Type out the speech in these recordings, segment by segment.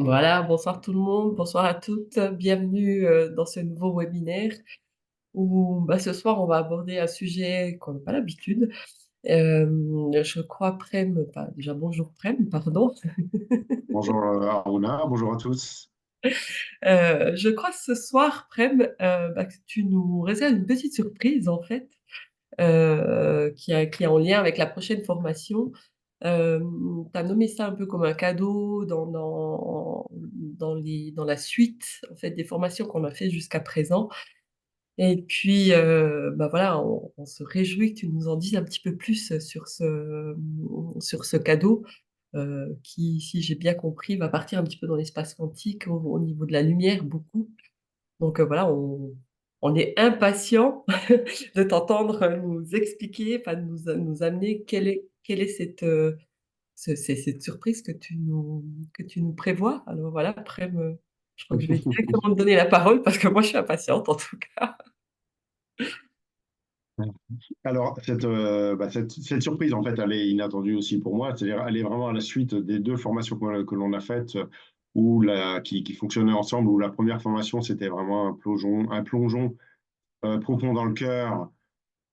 Voilà, bonsoir tout le monde, bonsoir à toutes, bienvenue, dans ce nouveau webinaire où, ce soir on va aborder un sujet qu'on n'a pas l'habitude. Je crois Prem, déjà bonjour Prem, pardon. Bonjour Aruna, bonjour à tous. Je crois ce soir Prem, que tu nous réserves une petite surprise en fait, qui est en lien avec la prochaine formation. Tu as nommé ça un peu comme un cadeau dans la suite en fait des formations qu'on a fait jusqu'à présent. Et puis, voilà, on se réjouit que tu nous en dises un petit peu plus sur ce cadeau, qui, si j'ai bien compris, va partir un petit peu dans l'espace quantique au niveau de la lumière, beaucoup. Donc, voilà, on est impatient de t'entendre nous expliquer, enfin, nous amener quelle est cette surprise que tu nous prévois. Alors voilà, après, je crois que je vais directement te donner la parole parce que moi, je suis impatiente en tout cas. Alors, cette surprise, en fait, elle est inattendue aussi pour moi. C'est-à-dire, elle est vraiment à la suite des deux formations que l'on a faites qui fonctionnaient ensemble, où la première formation, c'était vraiment un plongeon profond dans le cœur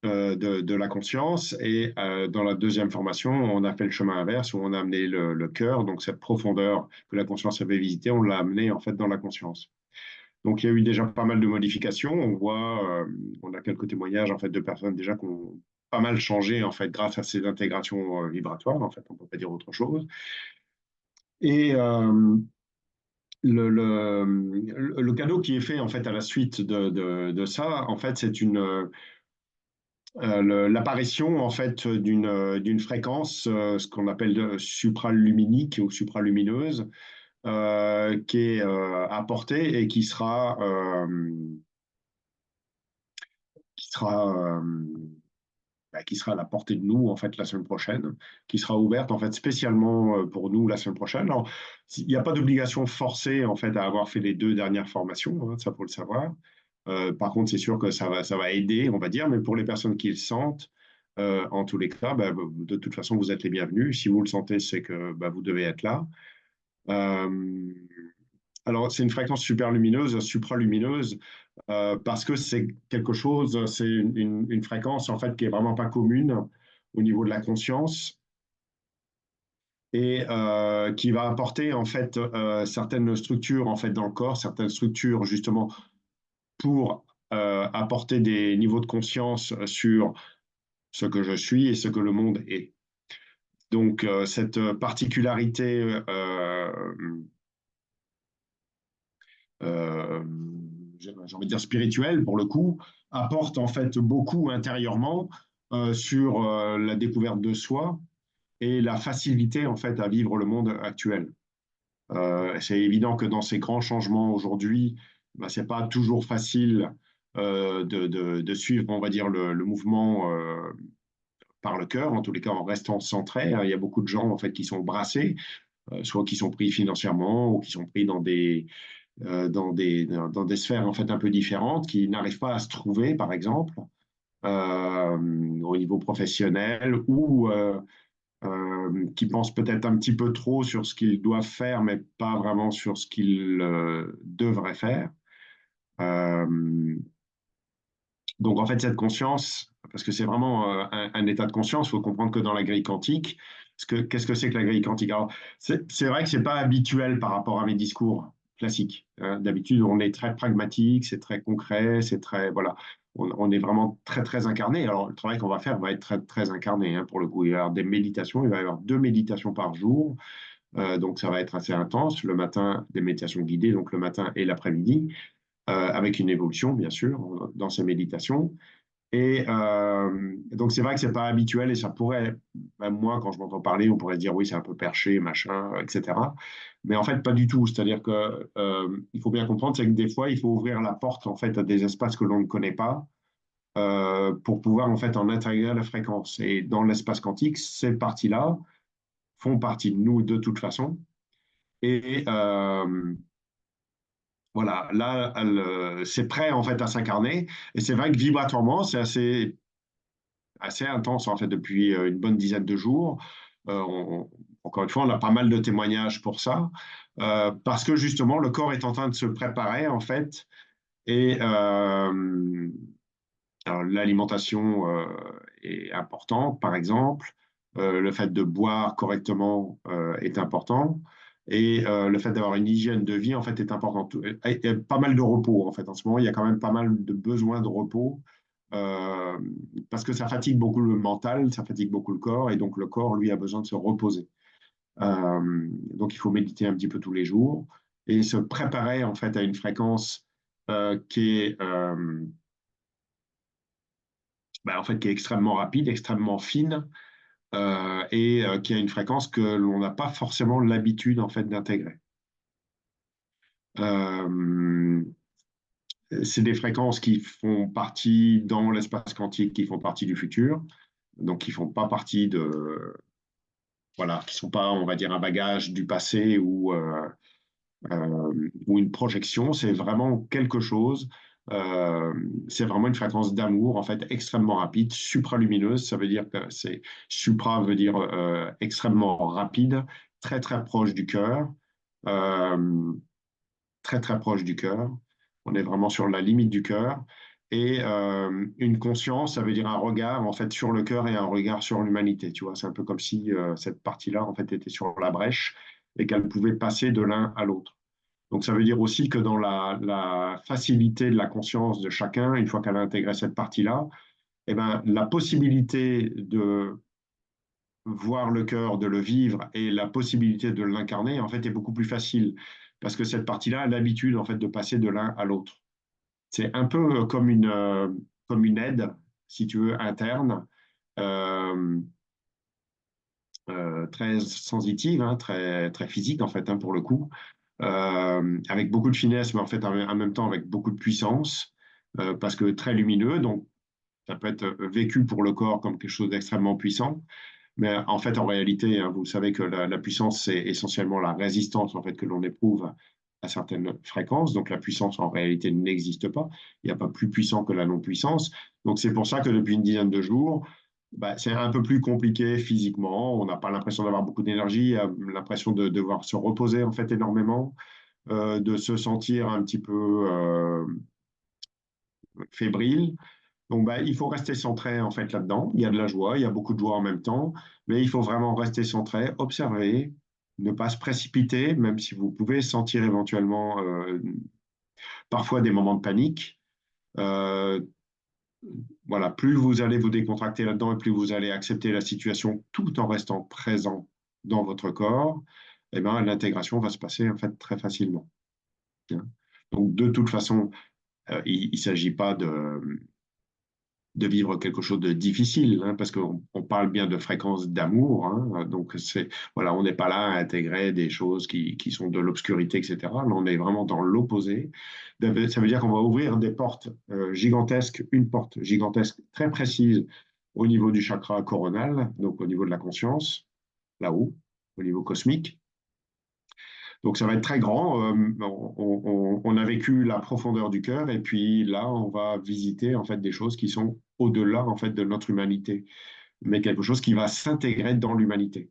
de la conscience. Et dans la deuxième formation, on a fait le chemin inverse, où on a amené le cœur, donc cette profondeur que la conscience avait visitée, on l'a amené en fait dans la conscience. Donc, il y a eu déjà pas mal de modifications. On a quelques témoignages en fait de personnes déjà qui ont pas mal changé en fait grâce à ces intégrations vibratoires. En fait, on peut pas dire autre chose. Et le cadeau qui est fait en fait à la suite de ça, en fait, c'est l'apparition en fait d'une fréquence, ce qu'on appelle supraluminique ou supralumineuse, qui est apportée et qui sera à la portée de nous en fait la semaine prochaine, qui sera ouverte en fait spécialement pour nous la semaine prochaine. Alors, il n'y a pas d'obligation forcée en fait à avoir fait les deux dernières formations, hein, ça faut le savoir. Par contre, c'est sûr que ça va aider, on va dire, mais pour les personnes qui le sentent, en tous les cas, de toute façon, vous êtes les bienvenus. Si vous le sentez, c'est que vous devez être là. Euh, alors, c'est une fréquence super lumineuse, supralumineuse, parce que c'est quelque chose, c'est une fréquence en fait qui est vraiment pas commune au niveau de la conscience et qui va apporter en fait certaines structures en fait dans le corps, certaines structures justement pour apporter des niveaux de conscience sur ce que je suis et ce que le monde est. Donc cette particularité euh, j'ai envie de dire spirituelle pour le coup, apporte en fait beaucoup intérieurement sur la découverte de soi et la facilité en fait à vivre le monde actuel. C'est évident que dans ces grands changements aujourd'hui, c'est pas toujours facile de suivre, on va dire, le mouvement par le cœur, en tous les cas en restant centré. Il y a beaucoup de gens en fait qui sont brassés, soit qui sont pris financièrement ou qui sont pris dans des sphères en fait un peu différentes, qui n'arrivent pas à se trouver, par exemple, au niveau professionnel ou qui pensent peut-être un petit peu trop sur ce qu'ils doivent faire, mais pas vraiment sur ce qu'ils devraient faire. Euh, donc en fait, cette conscience, parce que c'est vraiment un état de conscience, il faut comprendre que dans la grille quantique, qu'est-ce que c'est que la grille quantique? Alors, c'est vrai que c'est pas habituel par rapport à mes discours classiques, hein. D'habitude, on est très pragmatique, c'est très concret, c'est très, voilà, on est vraiment très, très incarné. Alors, le travail qu'on va faire va être très, très incarné, hein, pour le coup. Il va y avoir des méditations, il va y avoir 2 méditations par jour, donc ça va être assez intense. Le matin, des méditations guidées, donc le matin et l'après-midi, avec une évolution, bien sûr, dans ces méditations. Et donc, c'est vrai que c'est pas habituel et ça pourrait, même moi, quand je m'entends parler, on pourrait se dire oui, c'est un peu perché, machin, etc. Mais en fait, pas du tout. C'est-à-dire que il faut bien comprendre, c'est que des fois, il faut ouvrir la porte en fait à des espaces que l'on ne connaît pas pour pouvoir en fait en intégrer la fréquence. Et dans l'espace quantique, ces parties-là font partie de nous de toute façon. Et voilà, là, c'est prêt en fait à s'incarner. Et c'est vrai que vibratoirement, c'est assez intense en fait depuis une bonne dizaine de jours. Encore une fois, on a pas mal de témoignages pour ça. parce que justement, le corps est en train de se préparer, en fait, et alors, l'alimentation est importante, par exemple. Le fait de boire correctement est important. Et le fait d'avoir une hygiène de vie, en fait, est important. Et pas mal de repos, en fait. En ce moment, il y a quand même pas mal de besoins de repos euh, parce que ça fatigue beaucoup le mental, ça fatigue beaucoup le corps. Et donc, le corps, lui, a besoin de se reposer. Donc, il faut méditer un petit peu tous les jours et se préparer, en fait, à une fréquence qui est en fait, qui est extrêmement rapide, extrêmement fine, et qui a une fréquence que l'on n'a pas forcément l'habitude en fait d'intégrer. Euh, c'est des fréquences qui font partie dans l'espace quantique, qui font partie du futur, donc qui font pas partie de, voilà, qui sont pas, on va dire, un bagage du passé ou une projection. C'est vraiment quelque chose. euh, c'est vraiment une fréquence d'amour en fait extrêmement rapide, supralumineuse. Ça veut dire que c'est supra veut dire extrêmement rapide, très très proche du cœur, euh, très très proche du cœur. On est vraiment sur la limite du cœur. Et une conscience, ça veut dire un regard en fait sur le cœur et un regard sur l'humanité. Tu vois, c'est un peu comme si cette partie-là en fait était sur la brèche et qu'elle pouvait passer de l'un à l'autre. Donc ça veut dire aussi que dans la facilité de la conscience de chacun, une fois qu'elle a intégré cette partie-là, eh ben, la possibilité de voir le cœur, de le vivre et la possibilité de l'incarner, en fait, est beaucoup plus facile parce que cette partie-là a l'habitude, en fait, de passer de l'un à l'autre. C'est un peu comme une aide, si tu veux, interne, euh, très sensitive, hein, très, très physique, en fait, hein, pour le coup, avec beaucoup de finesse, mais en fait en même temps avec beaucoup de puissance, parce que très lumineux, donc ça peut être vécu pour le corps comme quelque chose d'extrêmement puissant, mais en fait en réalité, hein, vous savez que la puissance, c'est essentiellement la résistance en fait que l'on éprouve à certaines fréquences, donc la puissance en réalité n'existe pas, il n'y a pas plus puissant que la non-puissance, donc c'est pour ça que depuis une dizaine de jours, c'est un peu plus compliqué physiquement. On n'a pas l'impression d'avoir beaucoup d'énergie, l'impression de devoir se reposer en fait énormément, de se sentir un petit peu fébrile. Donc, il faut rester centré en fait là-dedans. Il y a de la joie, il y a beaucoup de joie en même temps, mais il faut vraiment rester centré, observer, ne pas se précipiter, même si vous pouvez sentir éventuellement parfois des moments de panique. Euh, voilà, plus vous allez vous décontracter là-dedans et plus vous allez accepter la situation tout en restant présent dans votre corps, eh ben, l'intégration va se passer en fait très facilement. Donc, de toute façon, il ne s'agit pas de vivre quelque chose de difficile, hein, parce qu'on parle bien de fréquence d'amour, hein, donc voilà, on n'est pas là à intégrer des choses qui sont de l'obscurité, etc. Mais on est vraiment dans l'opposé. Ça veut dire qu'on va ouvrir des portes gigantesques, une porte gigantesque très précise au niveau du chakra coronal, donc au niveau de la conscience, là-haut, au niveau cosmique. Donc ça va être très grand. On a vécu la profondeur du cœur et puis là, on va visiter en fait des choses qui sont au-delà en fait de notre humanité, mais quelque chose qui va s'intégrer dans l'humanité.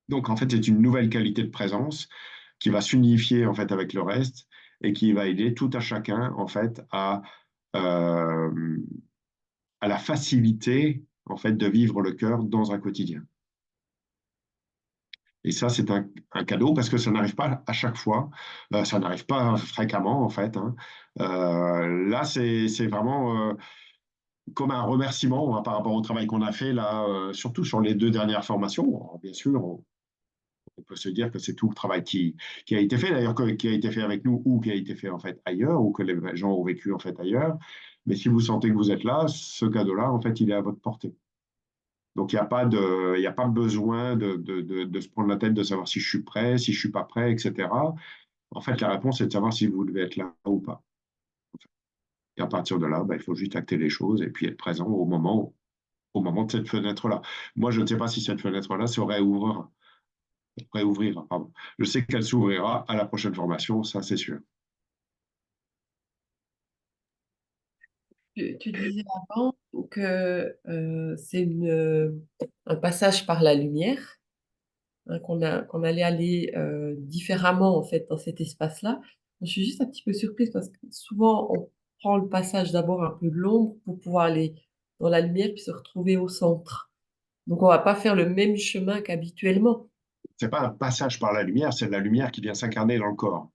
Donc en fait, c'est une nouvelle qualité de présence qui va s'unifier en fait avec le reste et qui va aider tout à chacun en fait euh, à la facilité en fait de vivre le cœur dans un quotidien. Et ça, c'est un cadeau parce que ça n'arrive pas à chaque fois, ça n'arrive pas fréquemment en fait, hein. Là, c'est vraiment comme un remerciement, hein, par rapport au travail qu'on a fait là, surtout sur les deux dernières formations. Alors, bien sûr, on peut se dire que c'est tout le travail qui a été fait, d'ailleurs, qui a été fait avec nous ou qui a été fait en fait ailleurs ou que les gens ont vécu en fait ailleurs. Mais si vous sentez que vous êtes là, ce cadeau-là, en fait, il est à votre portée. Donc, il y a pas besoin de se prendre la tête de savoir si je suis prêt, si je suis pas prêt, etc. En fait, la réponse est de savoir si vous devez être là ou pas. Et à partir de là, il faut juste acter les choses et puis être présent au moment de cette fenêtre-là. Moi, je ne sais pas si cette fenêtre-là se réouvrira, pardon. Je sais qu'elle s'ouvrira à la prochaine formation, ça c'est sûr. Tu disais avant que c'est un passage par la lumière. hein, qu'on allait aller différemment en fait dans cet espace-là. Je suis juste un petit peu surprise parce que souvent on prend le passage d'abord un peu de l'ombre pour pouvoir aller dans la lumière puis se retrouver au centre. Donc on va pas faire le même chemin qu'habituellement, C'est pas un passage par la lumière, c'est la lumière qui vient s'incarner dans le corps.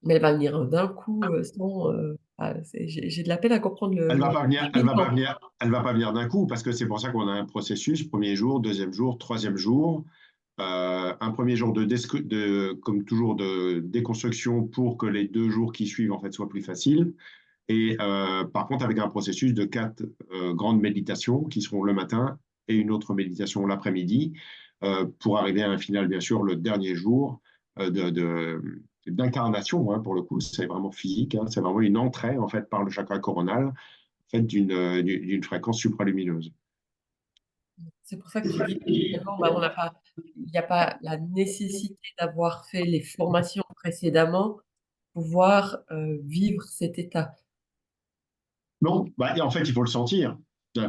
mais elle va venir d'un coup sans. J'ai de la peine à comprendre Elle va le pas venir, elle va pas cheminement. venir, elle va pas venir d'un coup parce que c'est pour ça qu'on a un processus, premier jour, deuxième jour, troisième jour. Un premier jour comme toujours, de déconstruction pour que les 2 jours qui suivent en fait soient plus faciles. Et par contre, avec un processus de 4 grandes méditations qui seront le matin et une autre méditation l'après-midi pour arriver à un final, bien sûr, le dernier jour d'incarnation. Hein, pour le coup, c'est vraiment physique. Hein, c'est vraiment une entrée en fait par le chakra coronal, en fait, d'une fréquence supralumineuse. C'est pour ça que tu dis que finalement, bah, on n'a pas, il n'y a pas la nécessité d'avoir fait les formations précédemment pour pouvoir vivre cet état. Non, bah, et en fait, il faut le sentir.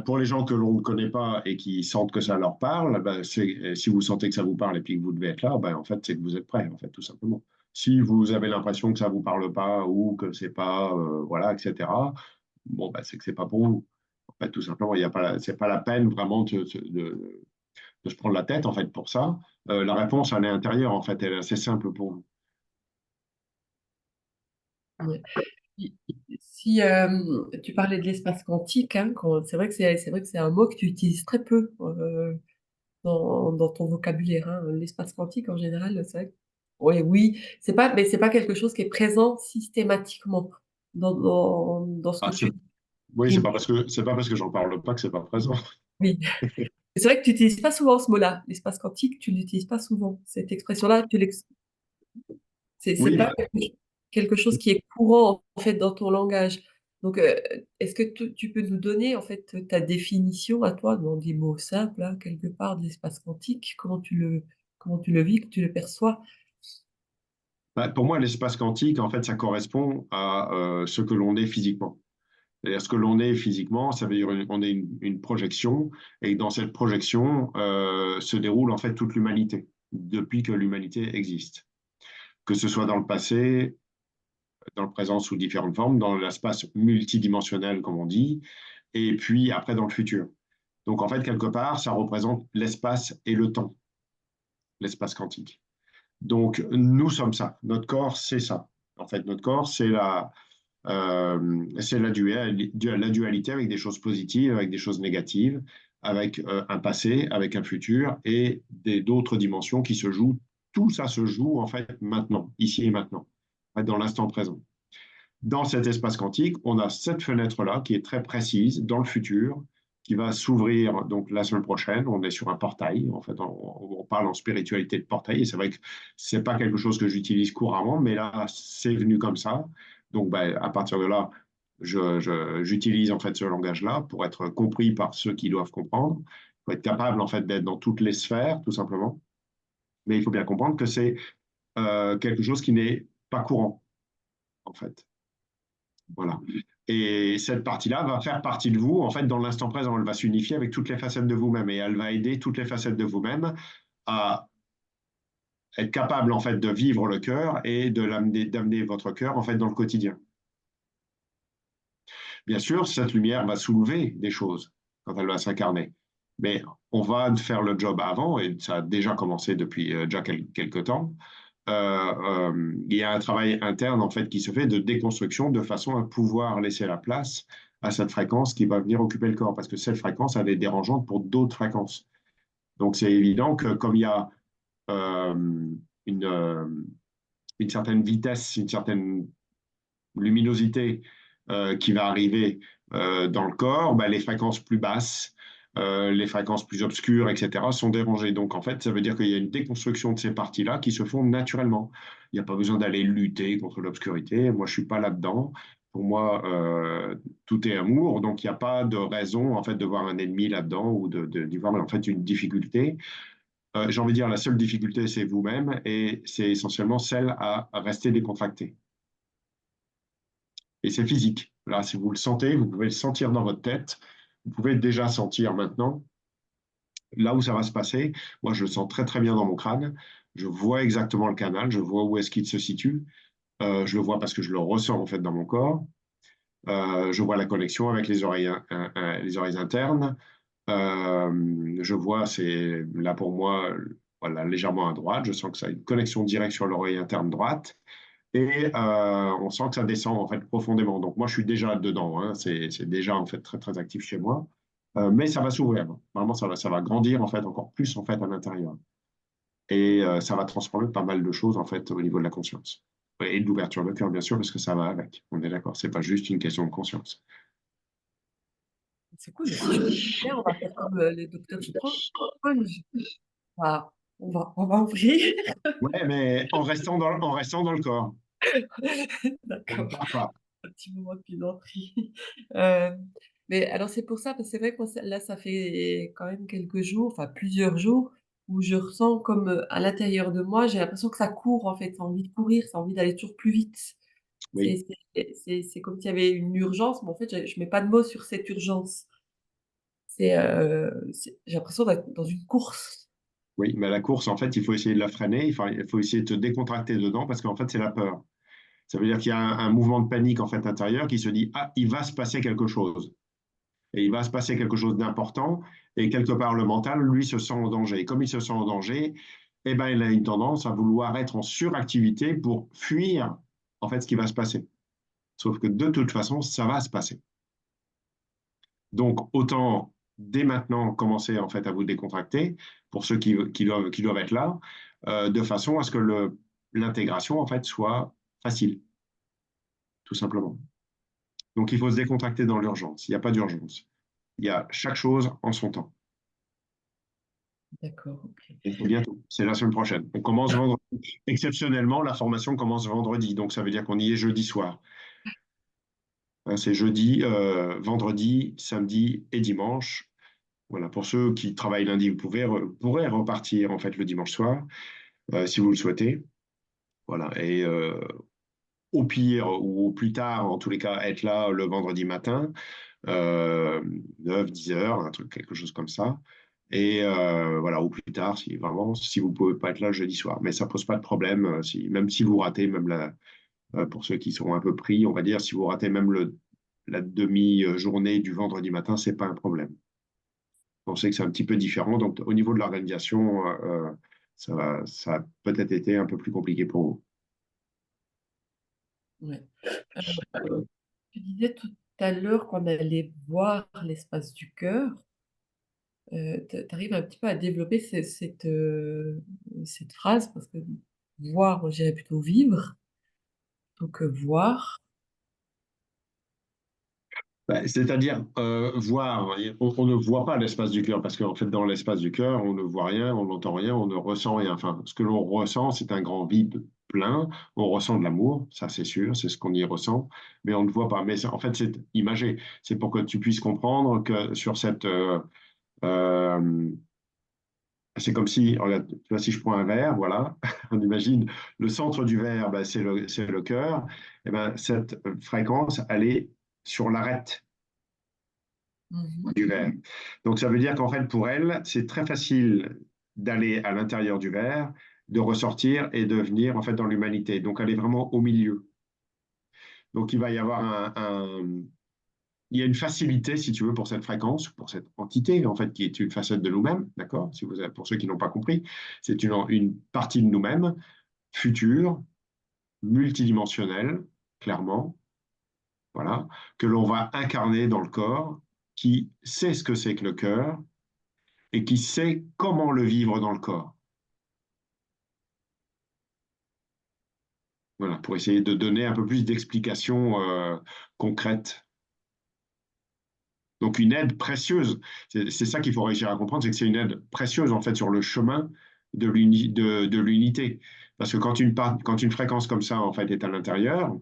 Pour les gens que l'on ne connaît pas et qui sentent que ça leur parle, bah, si vous sentez que ça vous parle et puis que vous devez être là, bah, en fait, c'est que vous êtes prêt, en fait, tout simplement. Si vous avez l'impression que ça vous parle pas ou que c'est pas, voilà, etc., bon, bah, c'est que c'est pas pour vous. En fait, tout simplement, il y a pas, c'est pas la peine vraiment de se prendre la tête, en fait, pour ça. La réponse, elle est intérieure, en fait, elle est assez simple pour vous. Ouais. Si si, tu parlais de l'espace quantique, hein, c'est vrai que c'est un mot que tu utilises très peu dans ton vocabulaire. Hein. L'espace quantique, en général, c'est vrai que, ouais, oui, mais c'est pas quelque chose qui est présent systématiquement dans ce que Ah, tu oui, exprimes. c'est pas parce que j'en parle pas que c'est pas présent. Oui. C'est vrai que tu n'utilises pas souvent ce mot-là. L'espace quantique, tu l'utilises pas souvent. Cette expression-là, c'est Oui, pas bah, quelque chose qui est courant en fait dans ton langage. Donc, est-ce que tu peux nous donner en fait ta définition à toi, dans des mots simples, hein, quelque part, de l'espace quantique? Comment tu le vis, que tu le perçois? bah, pour moi, l'espace quantique, en fait, ça correspond à ce que l'on est physiquement. C'est-à-dire, ce que l'on est physiquement, ça veut dire qu'on est une projection, et dans cette projection se déroule en fait toute l'humanité, depuis que l'humanité existe. Que ce soit dans le passé, dans le présent sous différentes formes, dans l'espace multidimensionnel, comme on dit, et puis après dans le futur. Donc en fait, quelque part, ça représente l'espace et le temps, l'espace quantique. Donc nous sommes ça. Notre corps, c'est ça. En fait, notre corps, c'est la dualité avec des choses positives, avec des choses négatives, avec un passé, avec un futur et d'autres dimensions qui se jouent. Tout ça se joue en fait maintenant, ici et maintenant, dans l'instant présent. Dans cet espace quantique, on a cette fenêtre-là qui est très précise dans le futur, qui va s'ouvrir donc la semaine prochaine. On est sur un portail. En fait, on parle en spiritualité de portail. Et c'est vrai que c'est pas quelque chose que j'utilise couramment, mais là, c'est venu comme ça. Donc, ben, à partir de là, j'utilise en fait ce langage-là pour être compris par ceux qui doivent comprendre. Il faut être capable en fait d'être dans toutes les sphères, tout simplement. Mais il faut bien comprendre que c'est quelque chose qui n'est pas courant, en fait. Voilà. Et cette partie-là va faire partie de vous, en fait, dans l'instant présent. Elle va s'unifier avec toutes les facettes de vous-même et elle va aider toutes les facettes de vous-même à être capable, en fait, de vivre le cœur et d'amener votre cœur, en fait, dans le quotidien. Bien sûr, cette lumière va soulever des choses quand elle va s'incarner. Mais on va faire le job avant, et ça a déjà commencé depuis déjà quelques temps. Il y a un travail interne en fait qui se fait de déconstruction de façon à pouvoir laisser la place à cette fréquence qui va venir occuper le corps, parce que cette fréquence, elle est dérangeante pour d'autres fréquences. Donc c'est évident que comme il y a euh, une, euh, une certaine vitesse, une certaine luminosité qui va arriver dans le corps, bah, les fréquences plus basses, les fréquences plus obscures, etc., sont dérangées. Donc, en fait, ça veut dire qu'il y a une déconstruction de ces parties-là qui se font naturellement. Il n'y a pas besoin d'aller lutter contre l'obscurité. Moi, je ne suis pas là-dedans. Pour moi, tout est amour. Donc, il n'y a pas de raison, en fait, de voir un ennemi là-dedans ou d'y voir, en fait, une difficulté. J'ai envie de dire, la seule difficulté, c'est vous-même et c'est essentiellement celle à rester décontracté. Et c'est physique. Là, si vous le sentez, vous pouvez le sentir dans votre tête. Vous pouvez déjà sentir maintenant là où ça va se passer, moi je le sens très très bien dans mon crâne. Je vois exactement le canal, je vois où est-ce qu'il se situe. Je le vois parce que je le ressens en fait dans mon corps. Je vois la connexion avec les oreilles internes. Je vois, c'est là pour moi, voilà, légèrement à droite. Je sens que ça a une connexion directe sur l'oreille interne droite. Et on sent que ça descend en fait profondément. Donc moi, je suis déjà dedans. Hein. C'est déjà en fait très très actif chez moi. Mais ça va s'ouvrir. Vraiment, ça va grandir en fait encore plus en fait à l'intérieur. Et ça va transformer pas mal de choses en fait au niveau de la conscience. Et de l'ouverture de cœur, bien sûr, parce que ça va avec. On est d'accord. C'est pas juste une question de conscience. C'est cool, mais si je comprends bien, on va faire comme les docteurs Strange. On va ouvrir. Ouais, mais en restant dans le corps. On ne D'accord. part pas. Un petit moment de plaisanterie. Euh, mais alors c'est pour ça, parce que c'est vrai que moi, là, ça fait quand même quelques jours, enfin plusieurs jours, où je ressens comme à l'intérieur de moi, j'ai l'impression que ça court en fait, ça a envie de courir, ça a envie d'aller toujours plus vite. Oui, C'est comme s'il y avait une urgence, mais en fait, je mets pas de mots sur cette urgence. J'ai l'impression d'être dans une course. oui, mais la course, en fait, il faut essayer de la freiner, il faut essayer de te décontracter dedans parce qu'en fait, c'est la peur. Ça veut dire qu'il y a un mouvement de panique en fait intérieur qui se dit, ah, il va se passer quelque chose. Et il va se passer quelque chose d'important. Et quelque part, le mental, lui, se sent en danger. Et comme il se sent en danger, eh ben, il a une tendance à vouloir être en suractivité pour fuir en fait ce qui va se passer. Sauf que de toute façon, ça va se passer. Donc, autant dès maintenant commencer en fait à vous décontracter pour ceux qui doivent être là, de façon à ce que l'intégration en fait soit facile, tout simplement. Donc, il faut se décontracter dans l'urgence. Il n'y a pas d'urgence. Il y a chaque chose en son temps. D'accord, ok. Et c'est bientôt. C'est la semaine prochaine. On commence vendredi. Exceptionnellement, la formation commence vendredi. Donc, ça veut dire qu'on y est jeudi soir. Hein, c'est jeudi, vendredi, samedi et dimanche. Voilà, pour ceux qui travaillent lundi, pourrez repartir en fait le dimanche soir, si vous le souhaitez. Voilà, et au pire ou au plus tard, en tous les cas, être là le vendredi matin, 9, 10 heures, un truc, quelque chose comme ça. Et voilà, au plus tard, si vraiment, si vous ne pouvez pas être là jeudi soir. Mais ça ne pose pas de problème, même si vous ratez, pour ceux qui sont un peu pris, on va dire, si vous ratez même la demi-journée du vendredi matin, c'est pas un problème. On sait que c'est un petit peu différent. Donc, au niveau de l'organisation, ça a peut-être été un peu plus compliqué pour vous. Ouais. Tu disais tout à l'heure qu'on allait voir l'espace du cœur. Tu arrives un petit peu à développer cette phrase, parce que voir, moi, je dirais plutôt vivre. Donc, voir. Bah, c'est-à-dire voir, on ne voit pas l'espace du cœur, parce qu'en fait, dans l'espace du cœur, on ne voit rien, on n'entend rien, on ne ressent rien. Enfin, ce que l'on ressent, c'est un grand vide plein. On ressent de l'amour, ça c'est sûr, c'est ce qu'on y ressent, mais on ne voit pas. Mais en fait, c'est imagé. C'est pour que tu puisses comprendre que sur cette euh, c'est comme si, regarde, tu vois, si je prends un verre, voilà, on imagine le centre du verre, ben, c'est le cœur. Et ben, cette fréquence, elle est sur l'arête Mhm. du verre. Donc, ça veut dire qu'en fait, pour elle, c'est très facile d'aller à l'intérieur du verre, de ressortir et de venir en fait dans l'humanité. Donc, elle est vraiment au milieu. Donc, il va y avoir il y a une facilité, si tu veux, pour cette fréquence, pour cette entité, en fait, qui est une facette de nous-mêmes, d'accord? Pour ceux qui n'ont pas compris, c'est une partie de nous-mêmes, future, multidimensionnelle, clairement, voilà, que l'on va incarner dans le corps, qui sait ce que c'est que le cœur et qui sait comment le vivre dans le corps. Voilà, pour essayer de donner un peu plus d'explications concrètes. Donc une aide précieuse, c'est ça qu'il faut réussir à comprendre, c'est que c'est une aide précieuse en fait sur le chemin de l'unité. Parce que quand une fréquence comme ça en fait est à l'intérieur,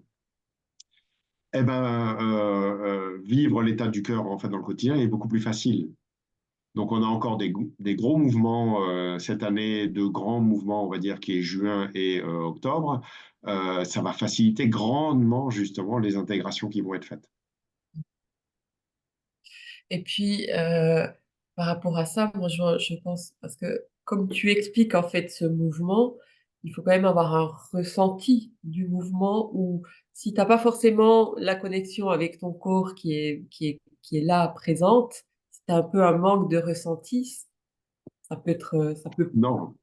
eh ben, vivre l'état du cœur en fait dans le quotidien est beaucoup plus facile. Donc on a encore des gros mouvements cette année, de grands mouvements, on va dire, qui est juin et octobre. Ça va faciliter grandement justement les intégrations qui vont être faites. Et puis, par rapport à ça, moi, je pense, parce que comme tu expliques en fait ce mouvement, il faut quand même avoir un ressenti du mouvement où si t'as pas forcément la connexion avec ton corps qui est là, présente, si t'as un peu un manque de ressenti, ça peut être, ça peut. Non,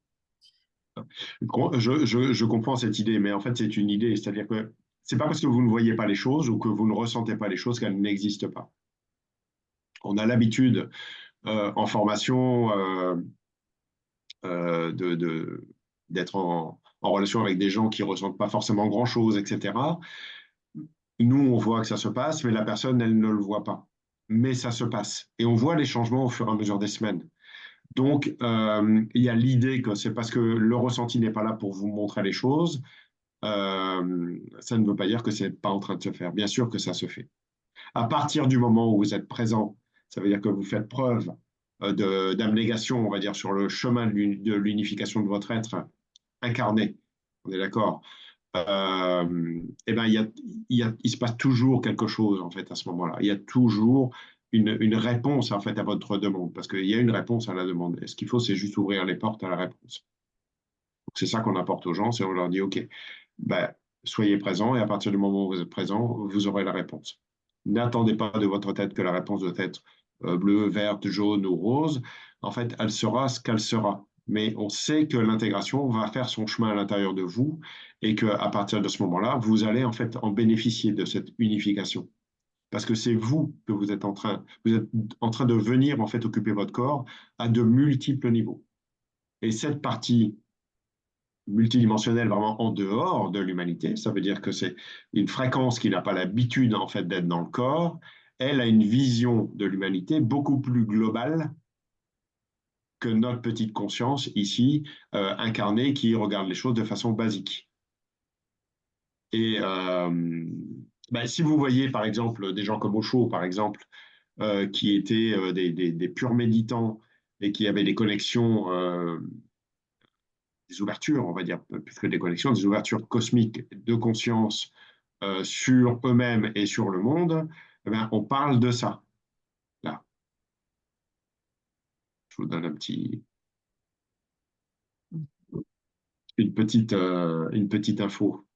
je comprends cette idée, mais en fait, c'est une idée, c'est-à-dire que c'est pas parce que vous ne voyez pas les choses ou que vous ne ressentez pas les choses qu'elles n'existent pas. On a l'habitude en formation d'être en relation avec des gens qui ressentent pas forcément grand-chose, etc. Nous, on voit que ça se passe, mais la personne, elle ne le voit pas. Mais ça se passe. Et on voit les changements au fur et à mesure des semaines. Donc, il y a l'idée que c'est parce que le ressenti n'est pas là pour vous montrer les choses. Ça ne veut pas dire que c'est pas en train de se faire. Bien sûr que ça se fait. À partir du moment où vous êtes présent, ça veut dire que vous faites preuve d'abnégation, on va dire, sur le chemin de l'unification de votre être incarné. On est d'accord. Eh ben, il se passe toujours quelque chose en fait à ce moment-là. Il y a toujours une réponse en fait à votre demande, parce qu'il y a une réponse à la demande. Et ce qu'il faut, c'est juste ouvrir les portes à la réponse. Donc, c'est ça qu'on apporte aux gens, c'est on leur dit, OK, ben, soyez présents, et à partir du moment où vous êtes présent, vous aurez la réponse. N'attendez pas de votre tête que la réponse doit être bleue, verte, jaune ou rose. En fait, elle sera ce qu'elle sera. Mais on sait que l'intégration va faire son chemin à l'intérieur de vous et qu'à partir de ce moment-là, vous allez en fait en bénéficier de cette unification. Parce que c'est vous êtes en train de venir en fait occuper votre corps à de multiples niveaux. Et cette partie multidimensionnelle vraiment en dehors de l'humanité. Ça veut dire que c'est une fréquence qui n'a pas l'habitude en fait d'être dans le corps. Elle a une vision de l'humanité beaucoup plus globale que notre petite conscience ici incarnée qui regarde les choses de façon basique. Et ben, si vous voyez par exemple des gens comme Osho, par exemple, qui étaient des purs méditants et qui avaient des connexions des ouvertures, on va dire, plus que des connexions, des ouvertures cosmiques de conscience sur eux-mêmes et sur le monde, eh bien, on parle de ça. Là, je vous donne une petite info.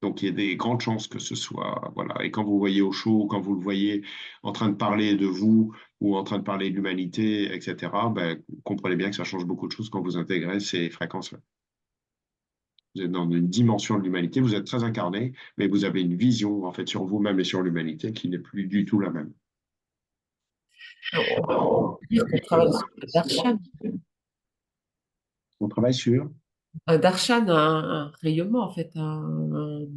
Donc, il y a des grandes chances que ce soit, voilà. Et quand vous voyez au show, quand vous le voyez en train de parler de vous ou en train de parler de l'humanité, etc., ben, comprenez bien que ça change beaucoup de choses quand vous intégrez ces fréquences-là. Vous êtes dans une dimension de l'humanité, vous êtes très incarné, mais vous avez une vision en fait sur vous-même et sur l'humanité qui n'est plus du tout la même. On peut dire qu'on travaille sur le darshan. On travaille sur. Un darshan a un rayonnement, en fait, oh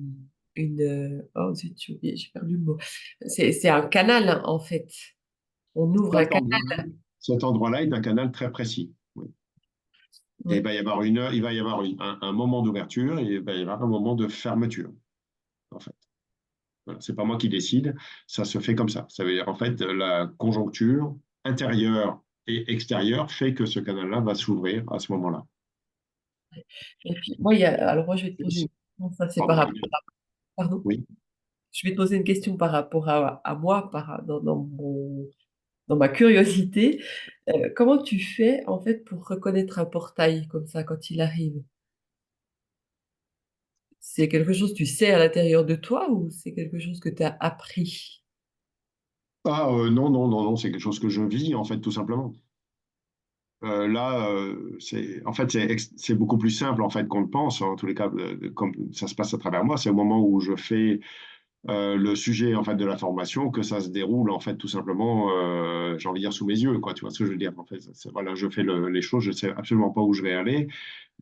zut, j'ai perdu le mot. C'est un canal, en fait. On ouvre un Cet canal. endroit-là, cet endroit-là est un canal très précis. Oui. Et Ouais. il va y avoir un moment d'ouverture et il va y avoir un moment de fermeture, en fait. Voilà. C'est pas moi qui décide, ça se fait comme ça. Ça veut dire, en fait, la conjoncture intérieure et extérieure fait que ce canal-là va s'ouvrir à ce moment-là. Et puis, alors moi, je vais te poser une question. Ça, c'est par Pardon. rapport. Pardon. Oui. Je vais te poser une question par rapport à moi, dans ma curiosité. Comment tu fais, en fait, pour reconnaître un portail comme ça quand il arrive? C'est quelque chose que tu sais à l'intérieur de toi ou c'est quelque chose que tu as appris? Ah, non, non, non, non, c'est quelque chose que je vis, en fait, tout simplement. Là, en fait, c'est beaucoup plus simple en fait qu'on le pense. En tous les cas, comme ça se passe à travers moi, c'est au moment où je fais le sujet en fait de la formation que ça se déroule en fait tout simplement, j'ai envie de dire sous mes yeux, quoi. Tu vois ce que je veux dire? En fait, voilà, je fais les choses, je sais absolument pas où je vais aller,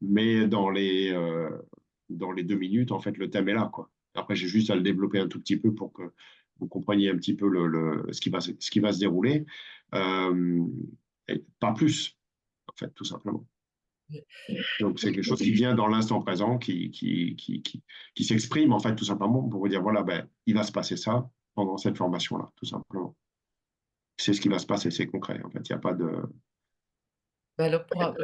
mais dans les 2 minutes, en fait, le thème est là, quoi. Après, j'ai juste à le développer un tout petit peu pour que vous compreniez un petit peu ce qui va se dérouler. Euh, et pas plus en fait, tout simplement. Donc, c'est quelque chose qui vient dans l'instant présent, qui s'exprime, en fait, tout simplement, pour vous dire, voilà, ben, il va se passer ça pendant cette formation-là, tout simplement. C'est ce qui va se passer, c'est concret, en fait, il n'y a pas de. Ben alors, pour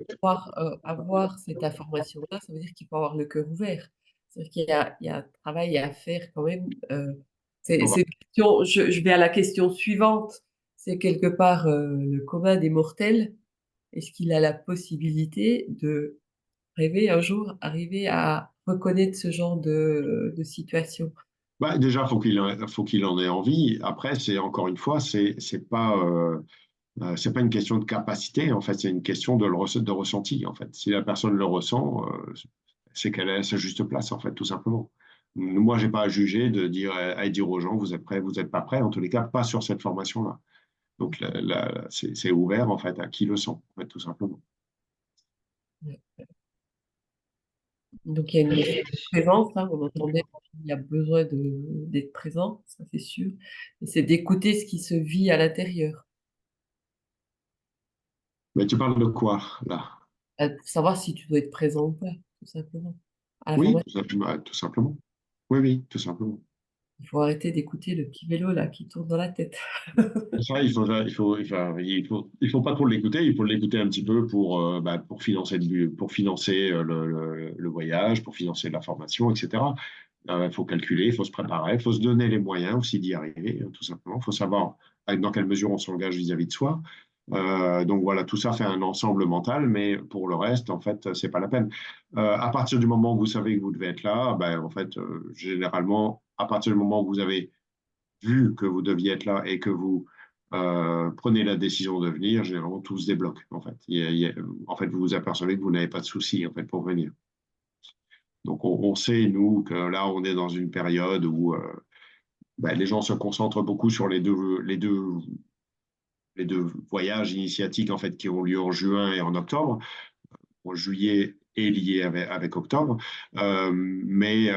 pouvoir avoir cette information-là, ça veut dire qu'il faut avoir le cœur ouvert. C'est-à-dire qu'il y a un travail à faire quand même. On va- C'est une question, je vais à la question suivante. c'est quelque part le commun des mortels. Est-ce qu'il a la possibilité de rêver un jour, arriver à reconnaître ce genre de situation? Bah, déjà, faut qu'il en ait envie. Après, c'est encore une fois, c'est pas une question de capacité. En fait, c'est une question de ressenti. En fait, si la personne le ressent, c'est qu'elle est à sa juste place. En fait, tout simplement. Moi, j'ai pas à juger à dire aux gens, vous êtes prêts, vous n'êtes pas prêts. En tous les cas, pas sur cette formation-là. Donc, c'est ouvert en fait à qui le sent, en fait, tout simplement. Ouais. Donc il y a une notion de présence, hein, on entendait qu'il y a besoin d'être présent, ça c'est sûr. Et c'est d'écouter ce qui se vit à l'intérieur, Mais tu parles de quoi là? pour savoir si tu dois être présent ou pas, tout simplement. À la Oui, formation, tout simplement. Tout simplement. Oui, oui, tout simplement. il faut arrêter d'écouter le petit vélo là qui tourne dans la tête. Ça, il faut pas trop l'écouter. Il faut l'écouter un petit peu pour financer pour financer le voyage, pour financer la formation, etc. Il faut calculer, il faut se préparer, il faut se donner les moyens aussi d'y arriver, tout simplement. Il faut savoir dans quelle mesure on s'engage vis-à-vis de soi. Donc voilà, tout ça fait un ensemble mental, mais pour le reste, en fait, c'est pas la peine. À partir du moment où vous savez que vous devez être là, ben, en fait, généralement, à partir du moment où vous avez vu que vous deviez être là et que vous prenez la décision de venir, généralement tout se débloque. En fait, en fait, vous vous apercevez que vous n'avez pas de soucis en fait pour venir. Donc, on sait nous que là, on est dans une période où ben, les gens se concentrent beaucoup sur les deux voyages initiatiques en fait qui ont lieu en juin et en octobre. En juillet est lié avec octobre, mais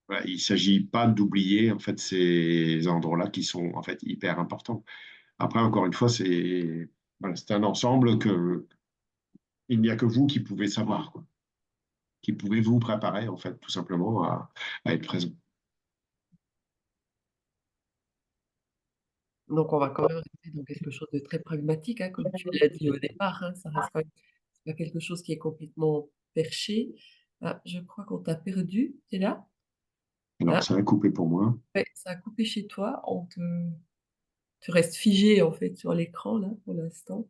voilà, il ne s'agit pas d'oublier en fait ces endroits-là qui sont en fait hyper importants. Après, encore une fois, c'est un ensemble que il n'y a que vous qui pouvez savoir, quoi, qui pouvez vous préparer en fait tout simplement à être présent. Donc on va quand même rester dans quelque chose de très pragmatique, hein, comme tu l'as dit au départ, hein, ça reste quand même c'est pas quelque chose qui est complètement perché. Ah, je crois qu'on t'a perdu, tu es là? Alors, Ah, ça a coupé pour moi. ouais, ça a coupé chez toi, tu restes figé en fait sur l'écran là pour l'instant.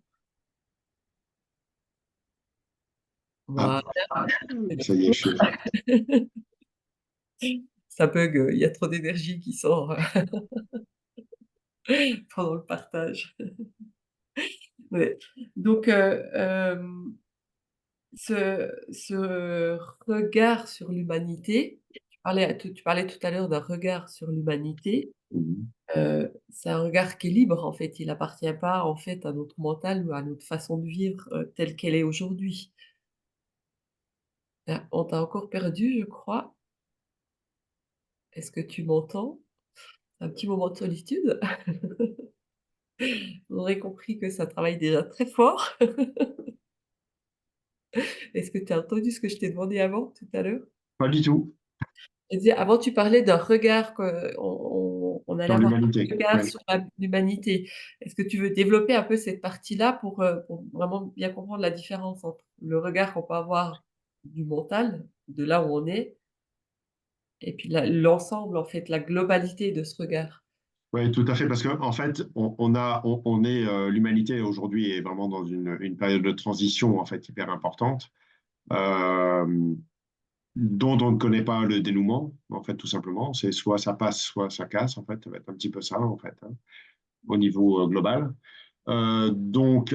Ah, Voilà, c'est ça y est, je suis là. ça bug, il y a trop d'énergie qui sort, pendant le partage. Ouais. Donc ce regard sur l'humanité, tu parlais tout à l'heure d'un regard sur l'humanité, Mhm. c'est un regard qui est libre en fait, il appartient pas en fait à notre mental ou à notre façon de vivre, telle qu'elle est aujourd'hui. Ah, on t'a encore perdu, je crois. Est-ce que tu m'entends? Un petit moment de solitude. Vous aurez compris que ça travaille déjà très fort. Est-ce que tu as entendu ce que je t'ai demandé avant, tout à l'heure? Pas du tout. Je disais, avant tu parlais d'un regard qu'on allait Sur avoir l'humanité. un regard Oui. sur l'humanité. Est-ce que tu veux développer un peu cette partie-là pour vraiment bien comprendre la différence entre le regard qu'on peut avoir du mental, de là où on est, et puis l'ensemble, en fait, la globalité de ce regard? Oui, tout à fait, parce qu'en en fait, on est, l'humanité aujourd'hui est vraiment dans une période de transition en fait hyper importante, euh, dont on ne connaît pas le dénouement, en fait, tout simplement. C'est soit ça passe, soit ça casse, en fait, ça va être un petit peu ça, en fait, hein, au niveau global. Donc,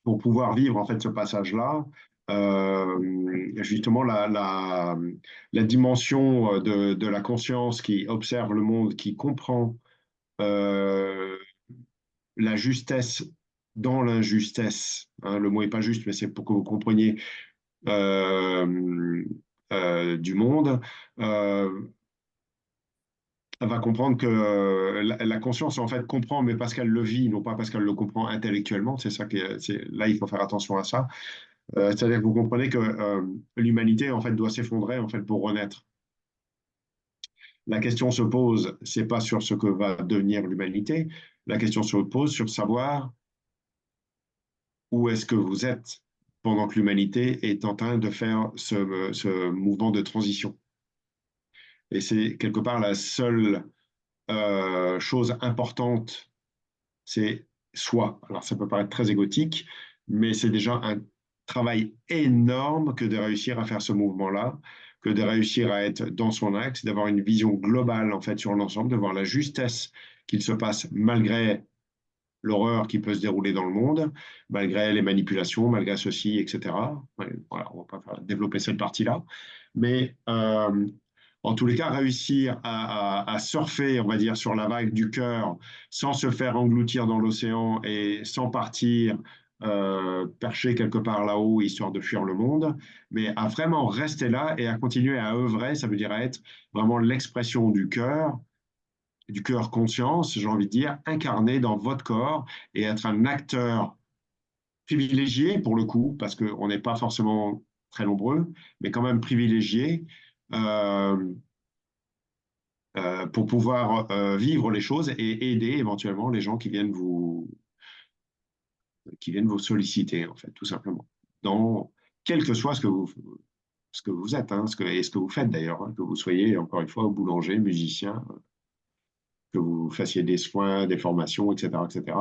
pour pouvoir vivre en fait ce passage-là, justement la dimension de la conscience qui observe le monde, qui comprend euh, la justesse dans l'injustesse, hein, le mot n'est pas juste, mais c'est pour que vous compreniez euh, du monde, euh, va comprendre que la conscience en fait comprend, mais parce qu'elle le vit, non pas parce qu'elle le comprend intellectuellement. C'est ça là, il faut faire attention à ça. C'est-à-dire que vous comprenez que l'humanité en fait doit s'effondrer en fait pour renaître. La question se pose, c'est pas sur ce que va devenir l'humanité. La question se pose sur savoir où est-ce que vous êtes pendant que l'humanité est en train de faire ce mouvement de transition. Et c'est quelque part la seule chose importante, c'est soi. Alors ça peut paraître très égotique, mais c'est déjà un travail énorme que de réussir à faire ce mouvement-là, que de réussir à être dans son axe, d'avoir une vision globale en fait sur l'ensemble, de voir la justesse qu'il se passe malgré l'horreur qui peut se dérouler dans le monde, malgré les manipulations, malgré ceci, etc. Ouais, voilà, on ne va pas développer cette partie-là. Mais en tous les cas, réussir à surfer, on va dire, sur la vague du cœur sans se faire engloutir dans l'océan et sans partir percher quelque part là-haut, histoire de fuir le monde, mais à vraiment rester là et à continuer à œuvrer, ça veut dire à être vraiment l'expression du cœur conscience, j'ai envie de dire, incarné dans votre corps et être un acteur privilégié pour le coup, parce qu'on n'est pas forcément très nombreux, mais quand même privilégié euh, pour pouvoir vivre les choses et aider éventuellement les gens qui viennent vous solliciter, en fait, tout simplement. Dans, quel que soit ce que vous êtes, hein, et ce que vous faites d'ailleurs, hein, que vous soyez, encore une fois, boulanger, musicien, que vous fassiez des soins, des formations, etc., etc.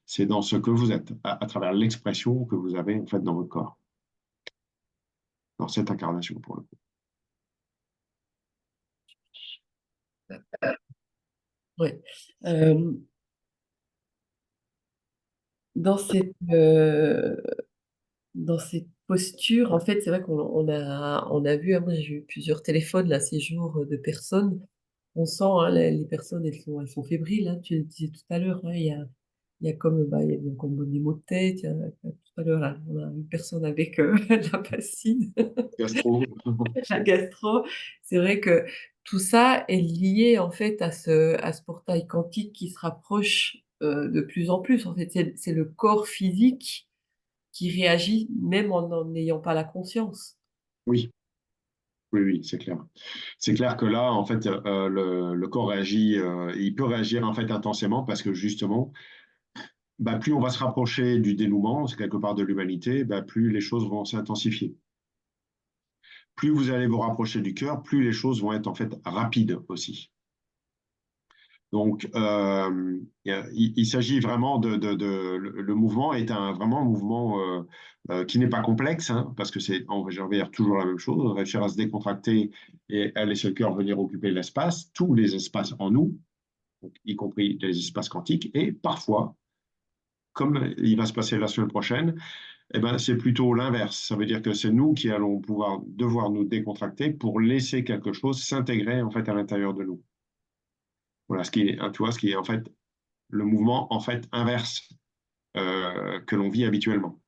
C'est dans ce que vous êtes, à travers l'expression que vous avez en fait dans votre corps, dans cette incarnation pour le coup. Ouais. Euh, dans dans cette posture, en fait, c'est vrai on a vu, hein, moi j'ai eu plusieurs téléphones là ces jours de personnes. On sent, hein, les personnes, elles sont fébriles, hein, tu le disais tout à l'heure, hein, il y a comme, bah, il y a comme des maux de tête. Tout à l'heure, là, on a une personne avec la bassine, Gastro. la gastro. C'est vrai que tout ça est lié en fait à ce portail quantique qui se rapproche de plus en plus. En fait, c'est le corps physique qui réagit même en n'ayant pas la conscience. Oui, oui, oui, c'est clair. C'est clair que là, en fait, le corps réagit, il peut réagir en fait intensément parce que justement, bah, plus on va se rapprocher du dénouement, c'est quelque part de l'humanité, bah, plus les choses vont s'intensifier. Plus vous allez vous rapprocher du cœur, plus les choses vont être en fait rapides aussi. Donc, il s'agit vraiment le mouvement est vraiment un mouvement qui n'est pas complexe, hein, parce que je vais dire toujours la même chose, réussir à se décontracter et à laisser le cœur venir occuper l'espace, tous les espaces en nous, donc, y compris les espaces quantiques, et parfois, comme il va se passer la semaine prochaine, eh ben, c'est plutôt l'inverse. Ça veut dire que c'est nous qui allons devoir nous décontracter pour laisser quelque chose s'intégrer en fait à l'intérieur de nous. Voilà, tu vois, ce qui est en fait le mouvement en fait inverse que l'on vit habituellement.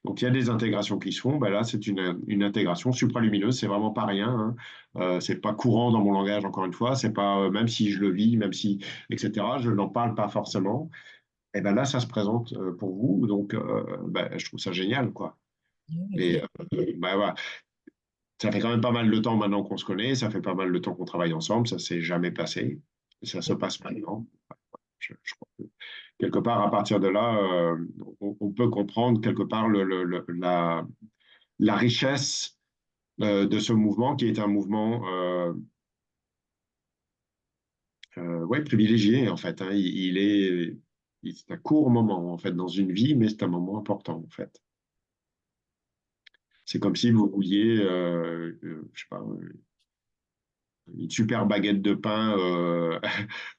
Donc il y a des intégrations qui se font. Ben là, c'est une intégration supralumineuse. C'est vraiment pas rien. Hein. C'est pas courant dans mon langage. Encore une fois, c'est pas même si je le vis, même si etc. Je n'en parle pas forcément. Et ben là, ça se présente pour vous. Donc ben, je trouve ça génial, quoi. Et ben, voilà. Ça fait quand même pas mal de temps maintenant qu'on se connaît. Ça fait pas mal de temps qu'on travaille ensemble. Ça s'est jamais passé. Ça se passe maintenant. Je crois que quelque part, à partir de là, on peut comprendre quelque part la richesse de ce mouvement qui est un mouvement ouais, privilégié, en fait. Hein. C'est un court moment, en fait, dans une vie, mais c'est un moment important, en fait. C'est comme si vous vouliez, je sais pas, une super baguette de pain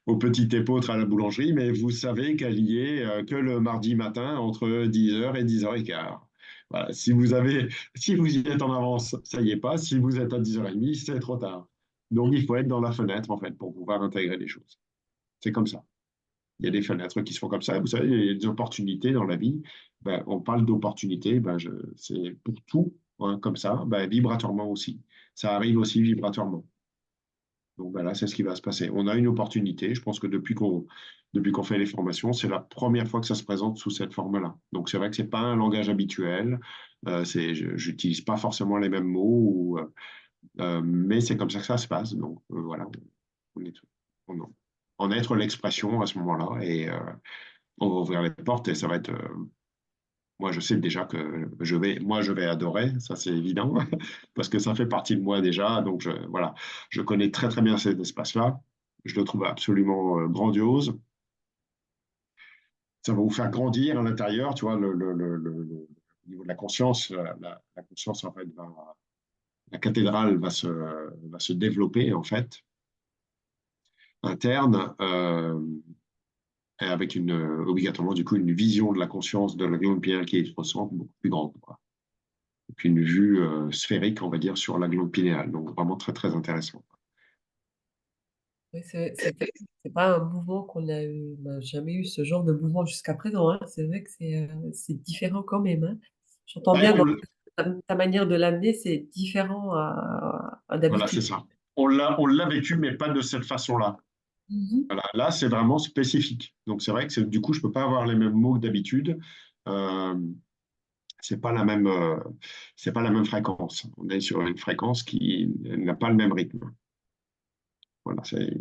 au petit épeautre à la boulangerie, mais vous savez qu'elle y est que le mardi matin entre 10h et 10h15. Voilà, si vous y êtes en avance, ça y est pas. Si vous êtes à 10h30, c'est trop tard. Donc il faut être dans la fenêtre en fait pour pouvoir intégrer les choses. C'est comme ça. Il y a des fenêtres qui se font comme ça. Vous savez, il y a des opportunités dans la vie. Ben, on parle d'opportunités. Ben, c'est pour tout, hein, comme ça. Ben, vibratoirement aussi. Ça arrive aussi vibratoirement. Donc voilà, c'est ce qui va se passer. On a une opportunité. Je pense que depuis qu'on fait les formations, c'est la première fois que ça se présente sous cette forme-là. Donc c'est vrai que c'est pas un langage habituel. J'utilise pas forcément les mêmes mots, mais c'est comme ça que ça se passe. Donc voilà, on est, on, en être l'expression à ce moment-là et on va ouvrir les portes et ça va être. Moi, je sais déjà que je vais adorer, ça c'est évident, parce que ça fait partie de moi déjà. Donc voilà, je connais très très bien cet espace-là. Je le trouve absolument grandiose. Ça va vous faire grandir à l'intérieur, tu vois, au niveau de la conscience, la conscience, en fait, la cathédrale va se développer, en fait, interne, et avec obligatoirement, du coup, une vision de la conscience de la glande pinéale qui est ressent beaucoup plus grande, quoi. Et puis une vue sphérique, on va dire, sur la glande pinéale. Donc, vraiment très, très intéressant. Oui, c'est pas un mouvement on n'a jamais eu ce genre de mouvement jusqu'à présent, hein. C'est vrai que c'est différent quand même, hein. J'entends Ouais, bien dans ta manière de l'amener, c'est différent à voilà, d'habitude. c'est ça. On l'a vécu, mais pas de cette façon-là. Mhm. Voilà, là, c'est vraiment spécifique. Donc, c'est vrai que du coup, je peux pas avoir les mêmes mots que d'habitude. Euh, c'est pas la même, c'est pas la même fréquence. On est sur une fréquence qui n'a pas le même rythme. Voilà, c'est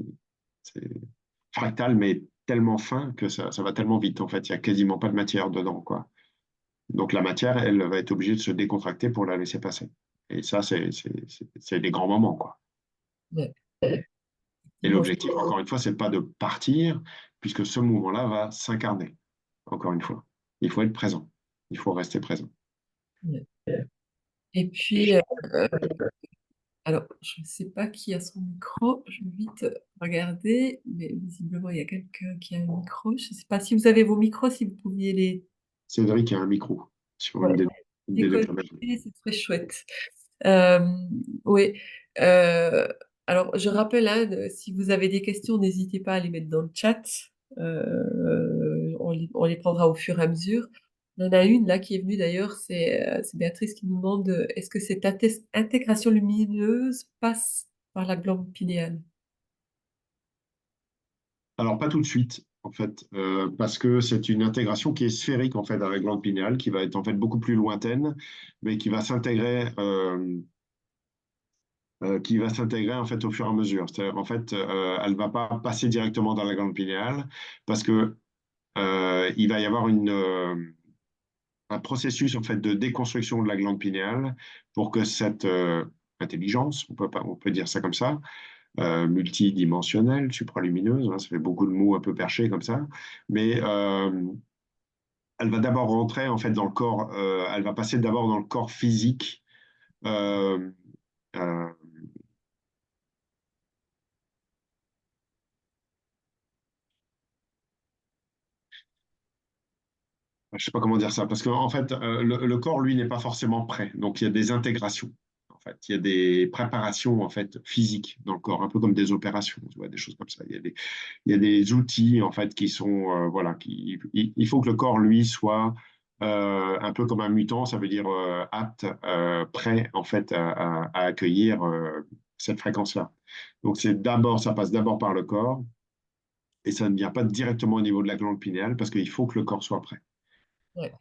fractal, mais tellement fin que ça va tellement vite. En fait, il y a quasiment pas de matière dedans, quoi. Donc, la matière, elle va être obligée de se décontracter pour la laisser passer. Et ça, c'est des grands moments, quoi. Ouais. Et Effectivement, l'objectif, encore une fois, c'est pas de partir, puisque ce mouvement-là va s'incarner. Encore une fois, il faut être présent. Il faut rester présent. ouais. Et puis, alors, je ne sais pas qui a son micro, je vais vite regarder, mais visiblement, il y a quelqu'un qui a un micro. Je ne sais pas si vous avez vos micros, si vous pouviez les Cédric a un micro sur voilà, une des lettres. déconnecter, c'est très chouette. Euh, oui. Euh, alors, je rappelle, hein, si vous avez des questions, n'hésitez pas à les mettre dans le chat. On les prendra au fur et à mesure. Il y en a une là qui est venue d'ailleurs, c'est Béatrice qui nous demande est-ce que cette intégration lumineuse passe par la glande pinéale? Alors, pas tout de suite, en fait, parce que c'est une intégration qui est sphérique, en fait, avec glande pinéale, qui va être, en fait, beaucoup plus lointaine, mais qui va s'intégrer, en fait, au fur et à mesure. C'est-à-dire, en fait, elle ne va pas passer directement dans la glande pinéale, parce que il va y avoir un processus en fait de déconstruction de la glande pinéale pour que cette intelligence, on peut dire ça comme ça, multidimensionnelle, supralumineuse, hein, ça fait beaucoup de mots un peu perchés comme ça, mais elle va d'abord rentrer en fait dans le corps, elle va passer d'abord dans le corps physique. Euh, euh, je sais pas comment dire ça, parce qu'en en fait, le corps, lui, n'est pas forcément prêt. Donc, il y a des intégrations. En fait, il y a des préparations en fait physiques dans le corps, un peu comme des opérations, tu vois, des choses comme ça. Il y a des outils en fait qui sont voilà, il faut que le corps lui soit un peu comme un mutant, ça veut dire apte, prêt en fait à accueillir cette fréquence-là. Donc c'est d'abord, ça passe d'abord par le corps et ça ne vient pas directement au niveau de la glande pinéale parce qu'il faut que le corps soit prêt. Ouais,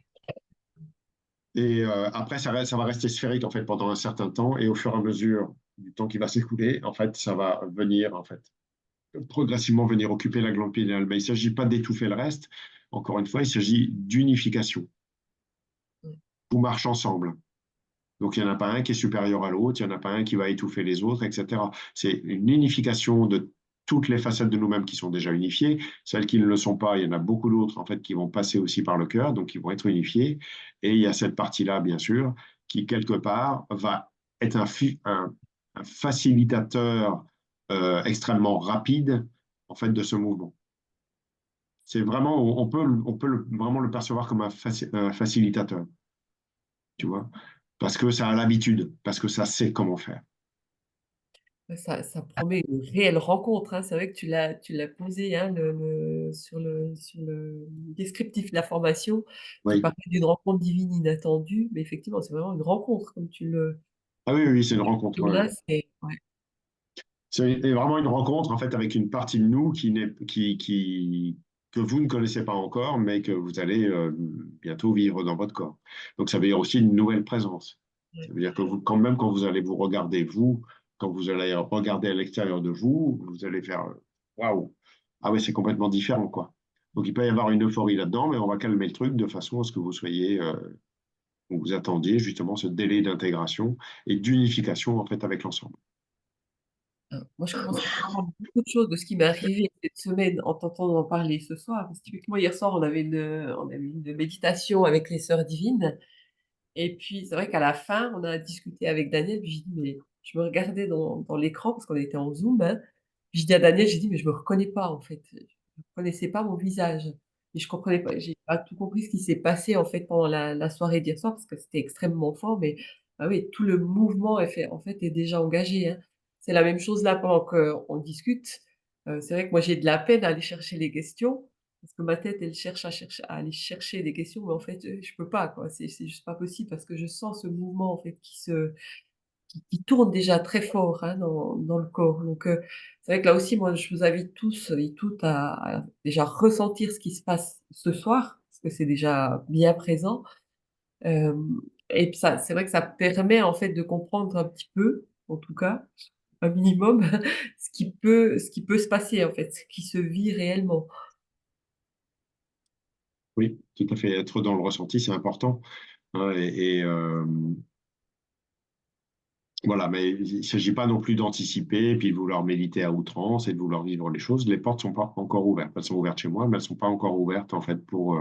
Et après, ça va rester sphérique en fait pendant un certain temps, et au fur et à mesure du temps qui va s'écouler, en fait, ça va venir en fait progressivement venir occuper la glande pinéale. Mais il ne s'agit pas d'étouffer le reste. Encore une fois, il s'agit d'unification. ouais, Tout marche ensemble. Donc il n'y en a pas un qui est supérieur à l'autre, il n'y en a pas un qui va étouffer les autres, etc. C'est une unification de toutes les facettes de nous-mêmes qui sont déjà unifiées. Celles qui ne le sont pas, il y en a beaucoup d'autres en fait qui vont passer aussi par le cœur, donc qui vont être unifiées. Et il y a cette partie-là, bien sûr, qui quelque part va être un facilitateur extrêmement rapide en fait de ce mouvement. C'est vraiment, on peut vraiment le percevoir comme un facilitateur, tu vois, parce que ça a l'habitude, parce que ça sait comment faire. ouais, ça promet une réelle rencontre, hein. C'est vrai que tu l'as posé, hein, sur le descriptif de la formation. Tu Oui. parlais d'une rencontre divine inattendue, mais effectivement, c'est vraiment une rencontre, comme tu le Ah oui, oui, c'est une rencontre. dis Ouais. là, c'est ouais, C'est vraiment une rencontre en fait avec une partie de nous que vous ne connaissez pas encore, mais que vous allez bientôt vivre dans votre corps. Donc ça veut dire aussi une nouvelle présence. ouais, Ça veut dire que vous, quand même, quand vous allez vous regarder vous, quand vous allez regarder à l'extérieur de vous, vous allez faire waouh, ah oui, c'est complètement différent quoi. Donc il peut y avoir une euphorie là-dedans, mais on va calmer le truc de façon à ce que vous soyez, vous attendiez justement ce délai d'intégration et d'unification en fait avec l'ensemble. Moi, je commence à comprendre beaucoup de choses de ce qui m'est arrivé cette semaine en t'entendant parler ce soir. Parce que typiquement, hier soir, on avait une méditation avec les sœurs divines. Et puis, c'est vrai qu'à la fin, on a discuté avec Daniel. Puis j'ai dit, mais je me regardais dans l'écran parce qu'on était en Zoom, hein. J'ai dit à Daniel, j'ai dit, mais je me reconnais pas, en fait. Je ne reconnaissais pas mon visage. Et je comprenais pas, j'ai pas tout compris ce qui s'est passé, en fait, pendant la soirée d'hier soir parce que c'était extrêmement fort. Mais, ah oui, tout le mouvement en fait, est déjà engagé, hein. C'est la même chose là pendant qu'on discute. C'est vrai que moi, j'ai de la peine à aller chercher les questions parce que ma tête, elle cherche à aller chercher des questions, mais en fait, je peux pas, quoi. C'est juste pas possible parce que je sens ce mouvement, en fait, qui tourne déjà très fort, hein, dans le corps. Donc, c'est vrai que là aussi, moi, je vous invite tous et toutes à déjà ressentir ce qui se passe ce soir, parce que c'est déjà bien présent. Hem et puis ça, c'est vrai que ça permet, en fait, de comprendre un petit peu, en tout cas, un minimum, ce qui peut se passer, en fait, ce qui se vit réellement. Oui, tout à fait. Être dans le ressenti, c'est important, hein, voilà, mais il ne s'agit pas non plus d'anticiper et puis de vouloir méditer à outrance et de vouloir vivre les choses. Les portes sont pas encore ouvertes. Elles sont ouvertes chez moi, mais elles sont pas encore ouvertes en fait pour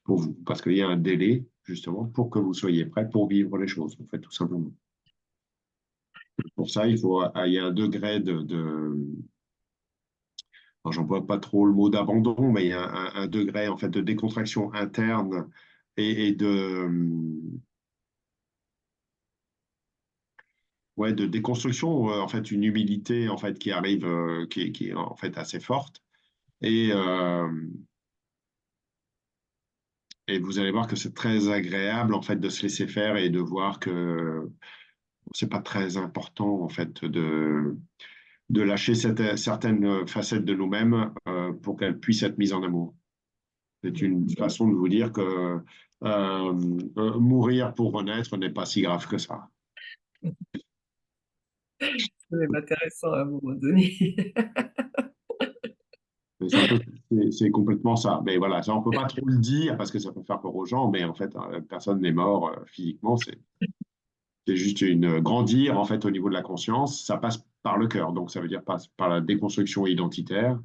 vous, parce qu'il y a un délai justement pour que vous soyez prêt pour vivre les choses, en fait, tout simplement. Pour ça, il y a un degré alors, j'emploie pas trop le mot d'abandon, mais il y a un degré en fait de décontraction interne et ouais, de déconstruction, en fait, une humilité en fait qui arrive, qui est en fait assez forte. Et, euh, et vous allez voir que c'est très agréable en fait de se laisser faire et de voir que c'est pas très important en fait de lâcher certaines facettes de nous-mêmes pour qu'elles puissent être mises en amour. C'est une façon de vous dire que mourir pour renaître n'est pas si grave que ça. C'est même intéressant à un moment donné. C'est un peu, c'est complètement ça. Mais voilà, ça, on peut pas trop le dire parce que ça peut faire peur aux gens, mais en fait, personne n'est mort physiquement. C'est juste une grandir en fait au niveau de la conscience. Ça passe par le cœur, donc ça veut dire passe par la déconstruction identitaire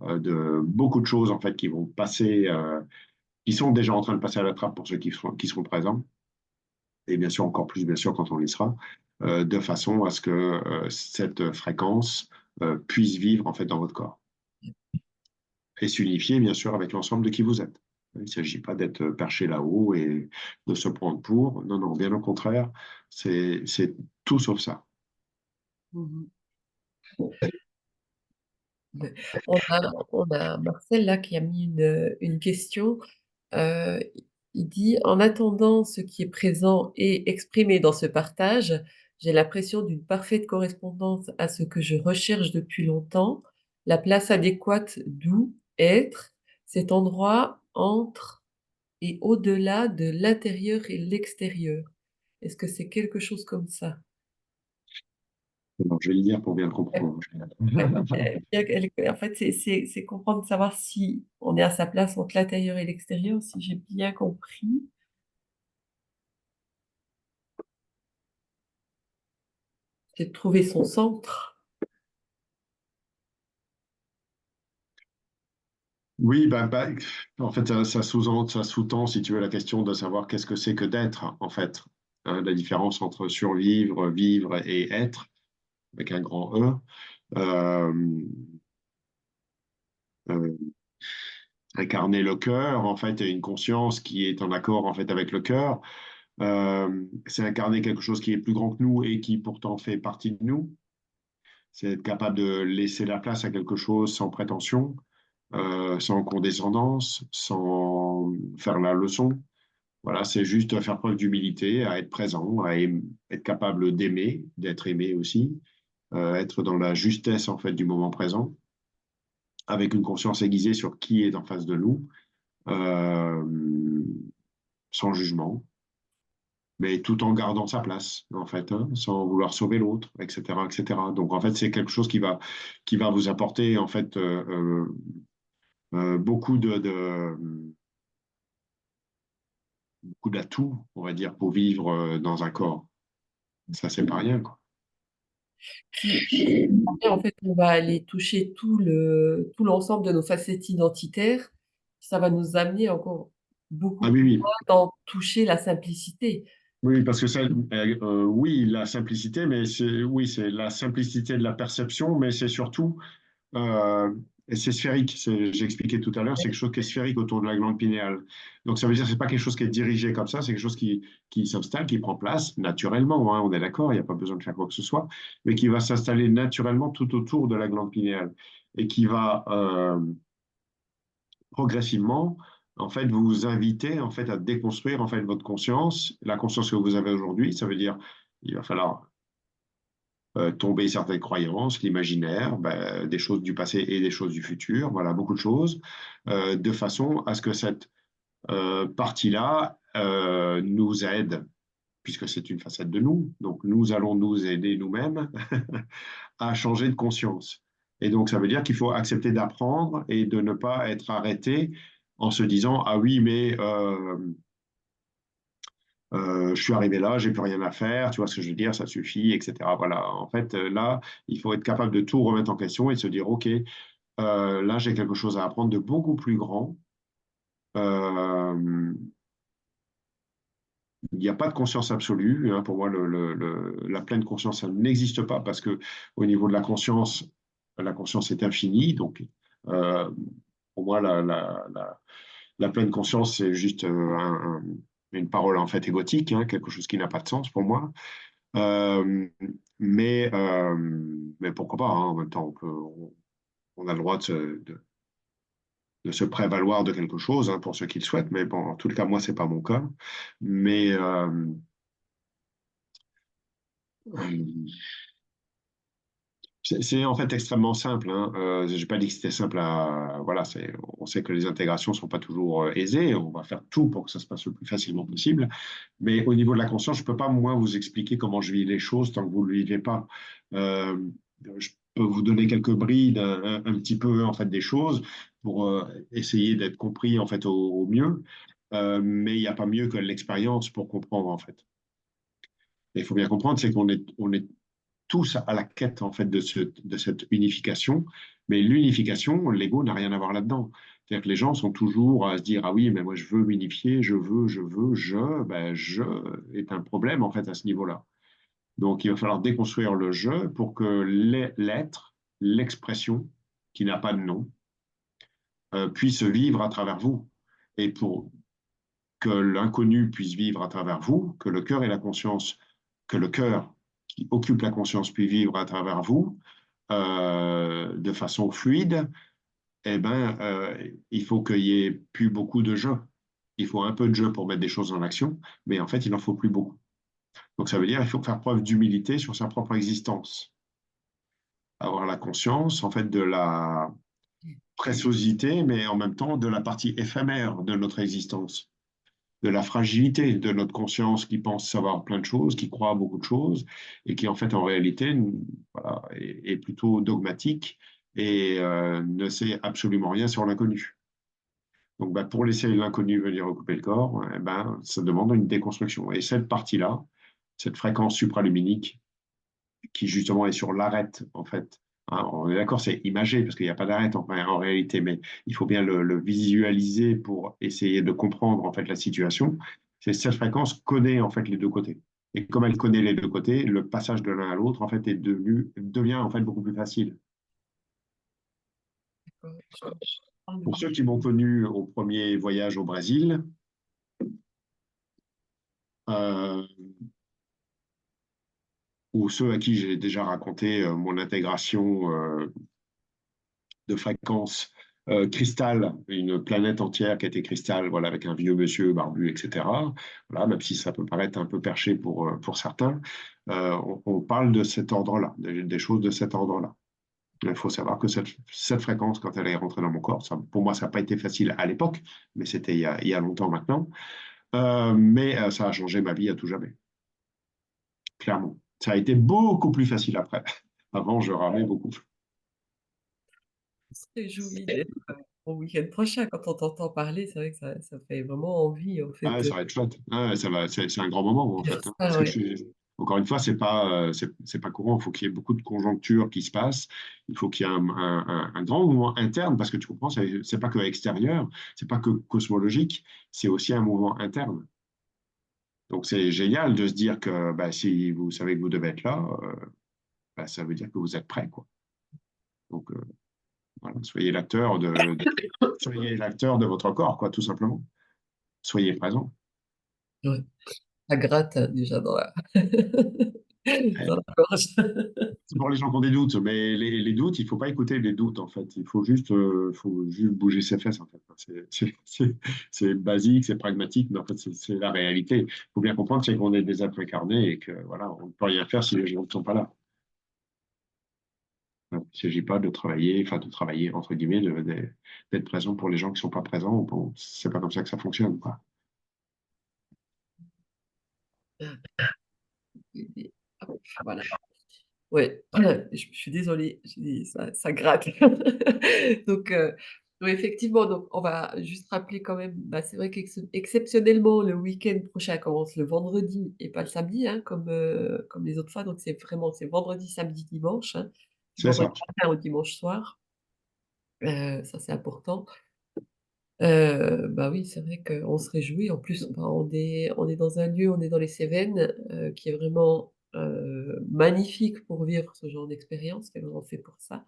de beaucoup de choses en fait qui vont passer, qui sont déjà en train de passer à la trappe pour ceux qui seront présents, et bien sûr encore plus bien sûr quand on y sera, de façon à ce que cette fréquence puisse vivre en fait dans votre corps et s'unifier bien sûr avec l'ensemble de qui vous êtes. Il ne s'agit pas d'être perché là-haut et de se prendre pour. Non, non, bien au contraire, c'est tout sauf ça. Mmh. Ouais. On a Marcel là qui a mis une question. Il dit: «En attendant ce qui est présent et exprimé dans ce partage, j'ai l'impression d'une parfaite correspondance à ce que je recherche depuis longtemps, la place adéquate d'où être, cet endroit entre et au-delà de l'intérieur et l'extérieur». Est-ce que c'est quelque chose comme ça? Alors, je vais le dire pour bien le comprendre. Ouais, bien qu'elle en fait, c'est comprendre, savoir si on est à sa place entre l'intérieur et l'extérieur, si j'ai bien compris. C'est de trouver son centre. Oui, en fait, ça sous-tend, si tu veux, la question de savoir qu'est-ce que c'est que d'être, en fait. Hein, la différence entre survivre, vivre et être, avec un grand E. Euh, euh, Incarner le cœur, en fait, et une conscience qui est en accord, en fait, avec le cœur. C'est incarner quelque chose qui est plus grand que nous et qui pourtant fait partie de nous. C'est être capable de laisser la place à quelque chose sans prétention, sans condescendance, sans faire la leçon. Voilà, c'est juste faire preuve d'humilité, à être présent, être capable d'aimer, d'être aimé aussi, être dans la justesse en fait du moment présent, avec une conscience aiguisée sur qui est en face de nous, euh, sans jugement, mais tout en gardant sa place en fait, hein, sans vouloir sauver l'autre, etc., etc. Donc en fait, c'est quelque chose qui va vous apporter en fait beaucoup beaucoup d'atouts, on va dire, pour vivre dans un corps. Ça, c'est pas rien, quoi. Si après, en fait, on va aller toucher tout l'ensemble de nos facettes identitaires, ça va nous amener encore beaucoup Ah oui, plus oui. loin dans toucher la simplicité. Oui, parce que ça, oui, la simplicité, mais oui, c'est la simplicité de la perception, mais c'est surtout, euh, et c'est sphérique. J'ai expliqué tout à l'heure, c'est quelque chose qui est sphérique autour de la glande pinéale. Donc ça veut dire que c'est pas quelque chose qui est dirigé comme ça, c'est quelque chose qui s'installe, qui prend place naturellement. Hein, on est d'accord, il n'y a pas besoin de faire quoi que ce soit, mais qui va s'installer naturellement tout autour de la glande pinéale et qui va progressivement, en fait, vous invitez en fait à déconstruire en fait votre conscience, la conscience que vous avez aujourd'hui. Ça veut dire il va falloir tomber certaines croyances, l'imaginaire, ben, des choses du passé et des choses du futur, voilà, beaucoup de choses, de façon à ce que cette partie-là nous aide, puisque c'est une facette de nous. Donc, nous allons nous aider nous-mêmes à changer de conscience. Et donc, ça veut dire qu'il faut accepter d'apprendre et de ne pas être arrêté en se disant, ah oui, mais je suis arrivé là, j'ai plus rien à faire, tu vois ce que je veux dire, ça suffit, etc. Voilà, en fait, là, il faut être capable de tout remettre en question et de se dire, OK, là, j'ai quelque chose à apprendre de beaucoup plus grand. Euh, il n'y a pas de conscience absolue. Hein. Pour moi, la pleine conscience, ça n'existe pas parce que au niveau de la conscience est infinie. Donc, euh, pour moi, la pleine conscience, c'est juste une parole en fait égotique, hein, quelque chose qui n'a pas de sens pour moi. Euh, mais pourquoi pas, hein, en même temps, on a le droit de se prévaloir de quelque chose, hein, pour ceux qui le souhaitent. Mais bon, en tout cas, moi, c'est pas mon cas. Mais c'est en fait extrêmement simple. Hein. Je n'ai pas dit que c'était simple à. Voilà, on sait que les intégrations ne sont pas toujours aisées. On va faire tout pour que ça se passe le plus facilement possible. Mais au niveau de la conscience, je ne peux pas, moi, vous expliquer comment je vis les choses tant que vous ne le vivez pas. Euh, je peux vous donner quelques brides, un petit peu, en fait, des choses pour essayer d'être compris, en fait, au mieux. Mais il n'y a pas mieux que l'expérience pour comprendre, en fait. Et il faut bien comprendre, c'est qu'on est tous à la quête en fait de cette unification, mais l'unification, l'ego n'a rien à voir là-dedans. C'est-à-dire que les gens sont toujours à se dire ah oui, mais moi je veux m'unifier, je est un problème en fait à ce niveau-là. Donc il va falloir déconstruire le je pour que l'être, l'expression qui n'a pas de nom, puisse vivre à travers vous. Et pour que l'inconnu puisse vivre à travers vous, que le cœur et la conscience, que le cœur qui occupe la conscience puisse vivre à travers vous de façon fluide, eh ben, il faut qu'il y ait plus beaucoup de jeu. Il faut un peu de jeu pour mettre des choses en action, mais en fait, il n'en faut plus beaucoup. Donc ça veut dire qu'il faut faire preuve d'humilité sur sa propre existence, avoir la conscience en fait de la préciosité, mais en même temps de la partie éphémère de notre existence, de la fragilité de notre conscience qui pense savoir plein de choses, qui croit à beaucoup de choses, et qui en fait en réalité voilà, est plutôt dogmatique et ne sait absolument rien sur l'inconnu. Donc bah, pour laisser l'inconnu venir occuper le corps, eh ben, ça demande une déconstruction. Et cette partie-là, cette fréquence supraluminique, qui justement est sur l'arête, en fait. Hein, on est d'accord, c'est imagé, parce qu'il n'y a pas d'arête en réalité, mais il faut bien le visualiser pour essayer de comprendre en fait la situation. C'est cette fréquence connaît en fait les deux côtés. Et comme elle connaît les deux côtés, le passage de l'un à l'autre en fait devient en fait beaucoup plus facile. Je comprends Pour mieux. ceux qui m'ont connu au premier voyage au Brésil, euh, ou ceux à qui j'ai déjà raconté mon intégration de fréquence cristal, une planète entière qui était cristal, voilà, avec un vieux monsieur barbu, etc. Voilà, même si ça peut paraître un peu perché pour certains, on parle de cet ordre-là, des choses de cet ordre-là. Il faut savoir que cette fréquence, quand elle est rentrée dans mon corps, ça, pour moi, ça n'a pas été facile à l'époque, mais c'était il y a longtemps maintenant. Mais ça a changé ma vie à tout jamais, clairement. Ça a été beaucoup plus facile après. Avant, je ramais beaucoup. On se réjouit d'être au week-end prochain. Quand on t'entend parler, c'est vrai que ça fait vraiment envie, en fait, Ah, de ça va être chouette. Ah, c'est un grand moment, en faire fait. Hein. ça, ouais. Encore une fois, c'est pas courant. Il faut qu'il y ait beaucoup de conjonctures qui se passent. Il faut qu'il y ait un grand mouvement interne, parce que tu comprends, c'est pas que extérieur, c'est pas que cosmologique, c'est aussi un mouvement interne. Donc c'est génial de se dire que bah, si vous savez que vous devez être là, bah, ça veut dire que vous êtes prêt, quoi. Donc voilà, soyez l'acteur de votre corps, quoi, tout simplement. Soyez présent. Ouais, ça gratte déjà dans la dans la gorge. C'est pour les gens qui ont des doutes, mais les doutes, il faut pas écouter les doutes, en fait. Faut juste bouger ses fesses, en fait. C'est basique, c'est pragmatique, mais en fait, c'est la réalité. Il faut bien comprendre c'est qu'on est des êtres incarnés et que, voilà, on ne peut rien faire si les gens ne sont pas là. Donc, il ne s'agit pas de travailler, enfin, de travailler, entre guillemets, d'être présent pour les gens qui ne sont pas présents. Bon, c'est pas comme ça que ça fonctionne, quoi. Hop, voilà. Ouais, je suis désolée, ça gratte. Donc, ouais, effectivement, donc on va juste rappeler quand même, bah, c'est vrai qu'exceptionnellement, le week-end prochain commence le vendredi et pas le samedi, hein, comme les autres fois. Donc c'est vendredi, samedi, dimanche, hein, du C'est vendredi ça. matin au dimanche soir. Ça, c'est important. Bah, oui, c'est vrai qu'on se réjouit. En plus, bah, on est dans un lieu, on est dans les Cévennes, qui est vraiment, magnifique pour vivre ce genre d'expérience, qui est vraiment fait pour ça.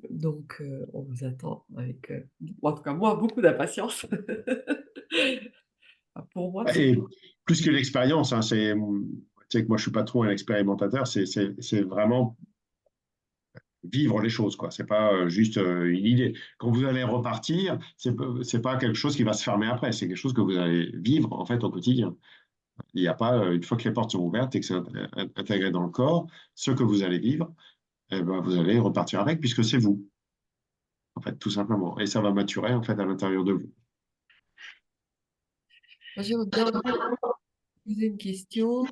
Donc, on vous attend avec, en tout cas moi, beaucoup d'impatience. Enfin, pour moi, c'est Et plus que l'expérience, hein, tu sais que moi, je suis pas trop un expérimentateur, c'est vraiment vivre les choses, quoi. C'est pas juste une idée. Quand vous allez repartir, c'est pas quelque chose qui va se fermer après. C'est quelque chose que vous allez vivre en fait au quotidien. Il n'y a pas une fois que les portes sont ouvertes et que c'est intégré dans le corps, ce que vous allez vivre, eh ben, vous allez repartir avec puisque c'est vous, en fait, tout simplement. Et ça va maturer en fait à l'intérieur de vous. moi, j'aimerais bien poser une question,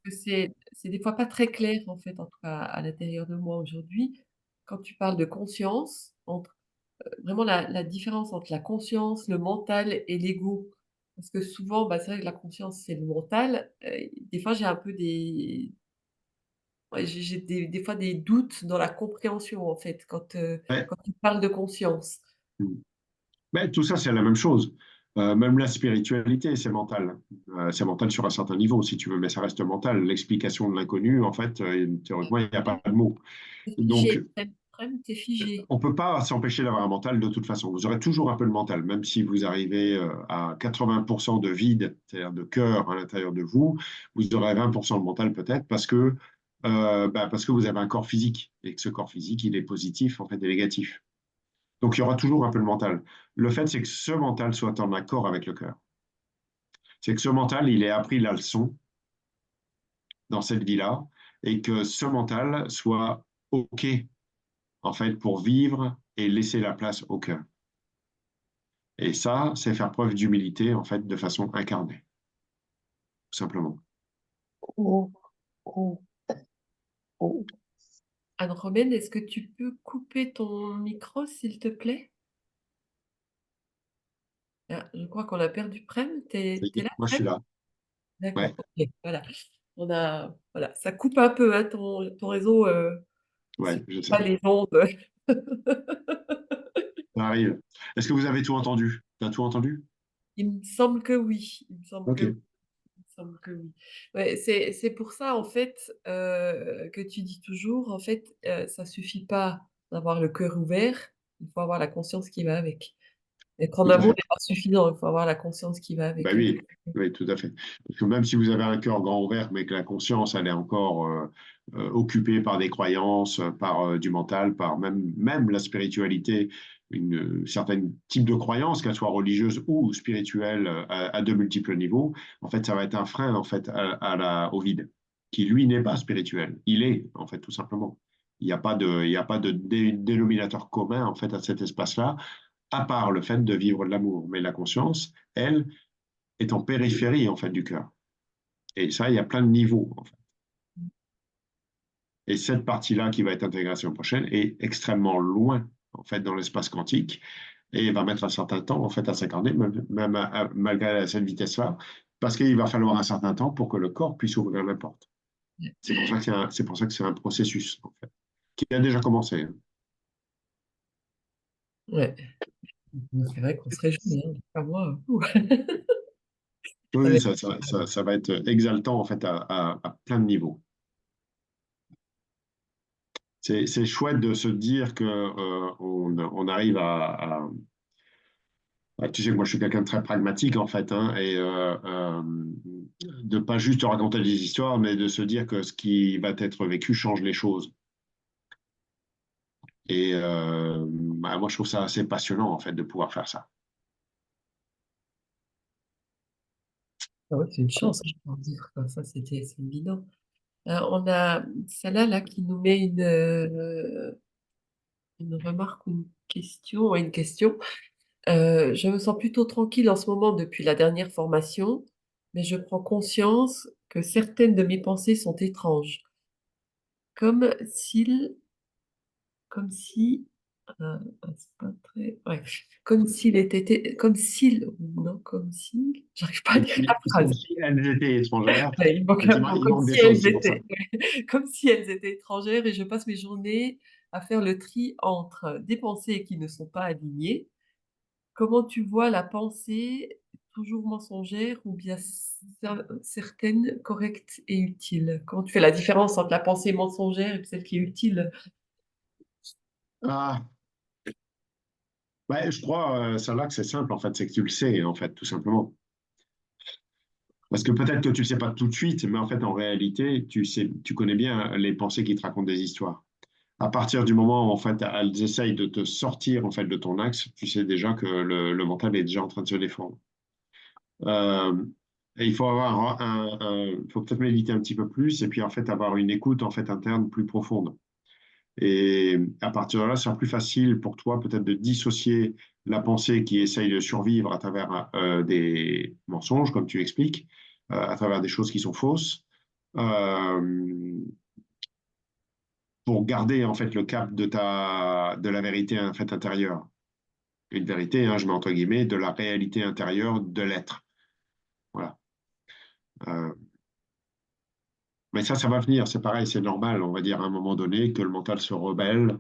que c'est des fois pas très clair, en fait, en tout cas à l'intérieur de moi aujourd'hui. Quand tu parles de conscience, entre vraiment la différence entre la conscience, le mental et l'ego. Parce que souvent, bah, c'est vrai que la conscience, c'est le mental. Des fois, j'ai un peu des ouais, j'ai des fois des doutes dans la compréhension, en fait, Ouais. quand tu parles de conscience. Mais tout ça, c'est la même chose. Même la spiritualité, c'est mental. C'est mental sur un certain niveau, si tu veux, mais ça reste mental. L'explication de l'inconnu, en fait, théoriquement, il n'y a pas de mots. C'est Donc, figé, Prem, c'est figé. on ne peut pas s'empêcher d'avoir un mental de toute façon. Vous aurez toujours un peu de mental, même si vous arrivez à 80% de vide, c'est-à-dire de cœur à l'intérieur de vous, vous aurez 20% de mental peut-être parce que vous avez un corps physique et que ce corps physique, il est positif en fait et négatif. Donc il y aura toujours un peu de mental. Le fait, c'est que ce mental soit en accord avec le cœur. C'est que ce mental, il ait appris la leçon dans cette vie-là et que ce mental soit OK en fait pour vivre et laisser la place au cœur. Et ça, c'est faire preuve d'humilité, en fait, de façon incarnée, tout simplement. Oh, oh, oh. Anne-Romaine, est-ce que tu peux couper ton micro, s'il te plaît? Ah, je crois qu'on a perdu Prem. Ça y Tu est, là, moi, je Prem? suis là. D'accord, Ouais, OK, voilà. Voilà, ça coupe un peu, hein, ton réseau, ouais, suit je pas sais. les ondes. Ça arrive. Est-ce que vous avez tout entendu? Tu as tout entendu? Il me semble que oui, OK. il me semble que oui. Ouais, c'est pour ça, en fait, que tu dis toujours, en fait, ça suffit pas d'avoir le cœur ouvert, il faut avoir la conscience qui va avec. Être en Tout à amour fait. n'est pas suffisant, il faut avoir la conscience qui va Bah avec, oui, oui, tout à fait. Parce que même si vous avez un cœur grand ouvert, mais que la conscience, elle est encore occupée par des croyances, par du mental, par même la spiritualité, une certaine type de croyance, qu'elle soit religieuse ou spirituelle, à de multiples niveaux, en fait, ça va être un frein en fait au vide, qui lui n'est pas spirituel. Il est en fait tout simplement. Il y a pas de dénominateur commun en fait à cet espace-là, à part le fait de vivre de l'amour. Mais la conscience, elle est en périphérie en fait du cœur. Et ça, il y a plein de niveaux en fait. Et cette partie-là qui va être intégration prochaine est extrêmement loin en fait dans l'espace quantique et va mettre un certain temps en fait à s'incarner, malgré cette vitesse-là. parce qu'il va falloir un certain temps pour que le corps puisse ouvrir la porte. C'est pour ça que c'est un processus, en fait, qui a déjà commencé, hein. Ouais. C'est vrai qu'on se réjouit, hein. Enfin, moi, ça va Oui, être ça va être exaltant, en fait, à plein de niveaux. C'est chouette de se dire que on arrive tu sais que moi, je suis quelqu'un de très pragmatique, en fait, hein, et de pas juste raconter des histoires, mais de se dire que ce qui va être vécu change les choses. Et bah, moi, je trouve ça assez passionnant, en fait, de pouvoir faire ça. ah ouais, c'est une chance, hein, de vivre comme ça, c'est évident. On a celle-là là, qui nous met une remarque ou une question, ouais, une question. Je me sens plutôt tranquille en ce moment depuis la dernière formation, mais je prends conscience que certaines de mes pensées sont étranges, comme s'il comme si, c'est pas très ouais, comme s'il non, comme si j'arrive pas à dire la Comme phrase. si elles étaient étrangères. Ouais, il manque un Effectivement, mot, il comme manque des si choses, elles c'est pour ça. étaient ouais, comme si elles étaient étrangères et je passe mes journées à faire le tri entre des pensées qui ne sont pas alignées. Comment tu vois la pensée toujours mensongère ou bien certaines correctes et utiles? Comment tu fais la différence entre la pensée mensongère et celle qui est utile? Ah, ouais, je crois, celle-là, que c'est simple, en fait, c'est que tu le sais, en fait, tout simplement. Parce que peut-être que tu le sais pas tout de suite, mais en fait, en réalité, tu sais, tu connais bien les pensées qui te racontent des histoires. À partir du moment où, en fait, elles essayent de te sortir, en fait, de ton axe, tu sais déjà que le mental est déjà en train de se défendre. Euh, et il faut avoir il faut peut-être méditer un petit peu plus et puis, en fait, avoir une écoute, en fait, interne plus profonde. Et à partir de là, ce sera plus facile pour toi peut-être de dissocier la pensée qui essaye de survivre à travers des mensonges, comme tu expliques, à travers des choses qui sont fausses, euh, pour garder en fait le cap de la vérité en fait intérieure. Une vérité, hein, je mets entre guillemets, de la réalité intérieure de l'être. Voilà. Euh, Mais ça va venir, c'est pareil, c'est normal, on va dire à un moment donné que le mental se rebelle,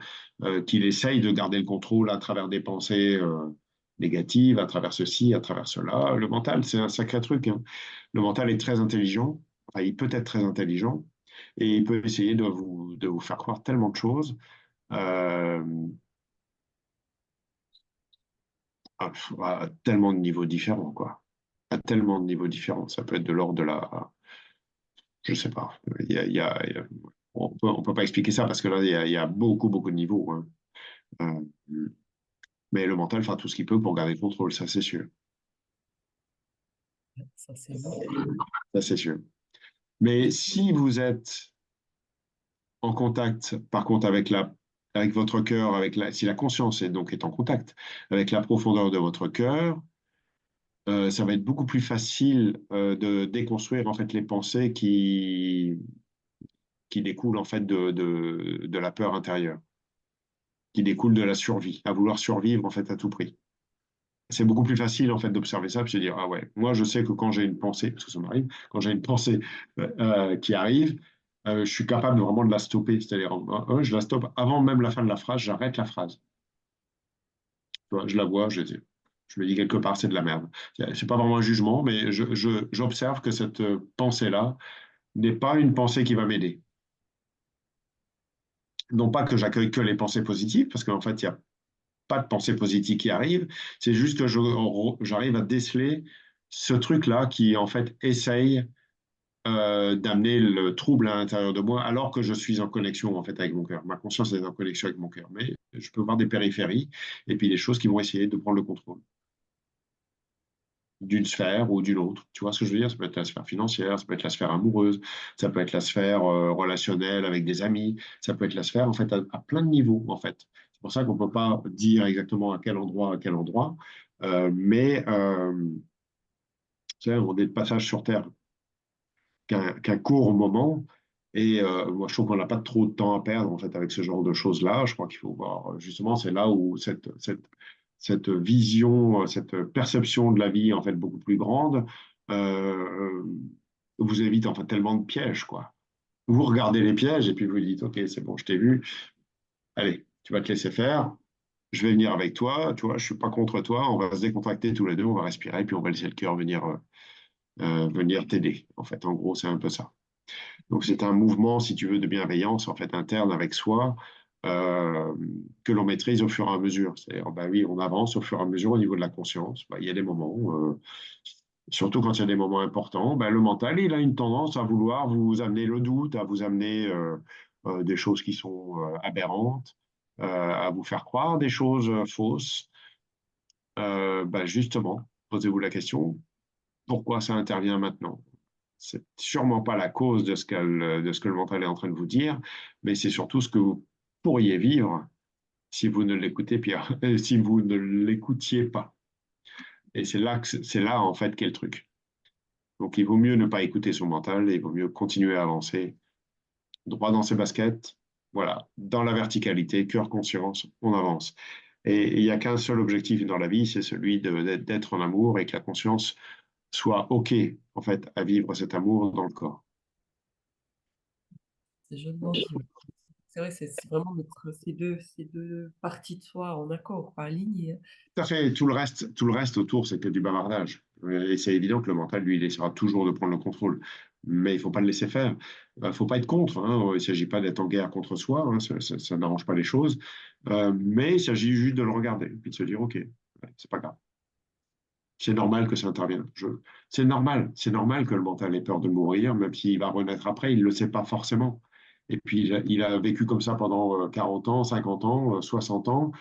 qu'il essaye de garder le contrôle à travers des pensées négatives, à travers ceci, à travers cela. Le mental, c'est un sacré truc, hein. Le mental est très intelligent, enfin, il peut être très intelligent, et il peut essayer de vous faire croire tellement de choses euh, à tellement de niveaux différents, quoi. À tellement de niveaux différents. Ça peut être de l'ordre de la, je sais pas. On peut pas expliquer ça parce que là, il y a beaucoup, beaucoup de niveaux, hein. Euh, mais le mental fera tout ce qu'il peut pour garder le contrôle, ça c'est sûr. Ça, c'est bon. Ça c'est sûr. Mais si vous êtes en contact, par contre, avec votre cœur, si la conscience est en contact avec la profondeur de votre cœur, ça va être beaucoup plus facile de déconstruire en fait les pensées qui découlent en fait de la peur intérieure, qui découlent de la survie, à vouloir survivre en fait à tout prix. C'est beaucoup plus facile en fait d'observer ça, puis de se dire ah ouais, moi je sais que quand j'ai une pensée, parce que ça m'arrive, quand j'ai une pensée qui arrive, je suis capable vraiment de la stopper, c'est-à-dire je la stoppe avant même la fin de la phrase, j'arrête la phrase. Tu vois, je la vois, je me dis quelque part c'est de la merde. C'est pas vraiment un jugement, mais j'observe que cette pensée-là n'est pas une pensée qui va m'aider. Non pas que j'accueille que les pensées positives, parce qu'en fait il y a pas de pensée positive qui arrive, c'est juste que j'arrive à déceler ce truc-là qui, en fait, essaye d'amener le trouble à l'intérieur de moi alors que je suis en connexion, en fait, avec mon cœur. Ma conscience est en connexion avec mon cœur, mais je peux voir des périphéries et puis des choses qui vont essayer de prendre le contrôle d'une sphère ou d'une autre. Tu vois ce que je veux dire? Ça peut être la sphère financière, ça peut être la sphère amoureuse, ça peut être la sphère relationnelle avec des amis, ça peut être la sphère, en fait, à plein de niveaux, en fait. C'est pour ça qu'on ne peut pas dire exactement à quel endroit, mais tu sais, on est de passage sur Terre qu'un court moment, et moi je trouve qu'on n'a pas trop de temps à perdre, en fait, avec ce genre de choses-là. Je crois qu'il faut voir, justement, c'est là où cette vision, cette perception de la vie, en fait, beaucoup plus grande, euh, vous évite en fait tellement de pièges, quoi. Vous regardez les pièges et puis vous dites, OK, c'est bon, je t'ai vu. Allez, tu vas te laisser faire. Je vais venir avec toi. Tu vois, je suis pas contre toi. On va se décontracter tous les deux. On va respirer. Puis on va laisser le cœur venir t'aider. En fait, en gros, c'est un peu ça. Donc, c'est un mouvement, si tu veux, de bienveillance, en fait, interne avec soi, euh, que l'on maîtrise au fur et à mesure. C'est-à-dire, bah oui, on avance au fur et à mesure au niveau de la conscience. Bah, il y a des moments, surtout quand il y a des moments importants, bah, le mental, il a une tendance à vouloir vous amener le doute, à vous amener des choses qui sont aberrantes, à vous faire croire des choses fausses. Bah, justement, posez-vous la question, pourquoi ça intervient maintenant? C'est sûrement pas la cause de ce que le mental est en train de vous dire, mais c'est surtout ce que vous pourriez vivre si vous ne l'écoutez pas, si vous ne l'écoutiez pas. Et c'est là en fait qu'est le truc. Donc il vaut mieux ne pas écouter son mental, et il vaut mieux continuer à avancer droit dans ses baskets, voilà, dans la verticalité, cœur, conscience, on avance. Et il n'y a qu'un seul objectif dans la vie, c'est celui d'être en amour et que la conscience soit OK en fait à vivre cet amour dans le corps. C'est joliment dit, ouais. C'est vrai, c'est vraiment mettre ces deux parties de soi en accord, quoi, alignées, hein. Tout à fait. Tout le reste autour, c'est que du bavardage. Et c'est évident que le mental, lui, il essaiera toujours de prendre le contrôle. Mais il ne faut pas le laisser faire. Il ne faut pas être contre, hein. Il ne s'agit pas d'être en guerre contre soi, hein. Ça n'arrange pas les choses. Mais il s'agit juste de le regarder et puis de se dire, OK, ouais, c'est pas grave. C'est normal que ça intervienne. C'est normal que le mental ait peur de mourir, même s'il va renaître après, il ne le sait pas forcément. Et puis, il a vécu comme ça pendant 40 ans, 50 ans, 60 ans.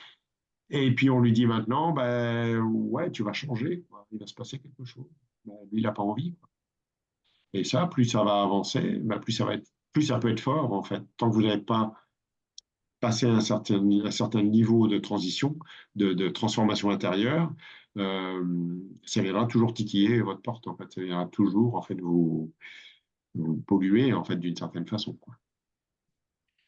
Et puis on lui dit maintenant, ben ouais, tu vas changer, quoi. Il va se passer quelque chose. Ben, lui, il n'a pas envie, quoi. Et ça, plus ça va avancer, ben, plus ça peut être fort, en fait. Tant que vous n'avez pas passé un certain niveau de transition, de transformation intérieure, ça viendra toujours titiller votre porte, en fait. Ça viendra toujours, en fait, vous polluer, en fait, d'une certaine façon, quoi.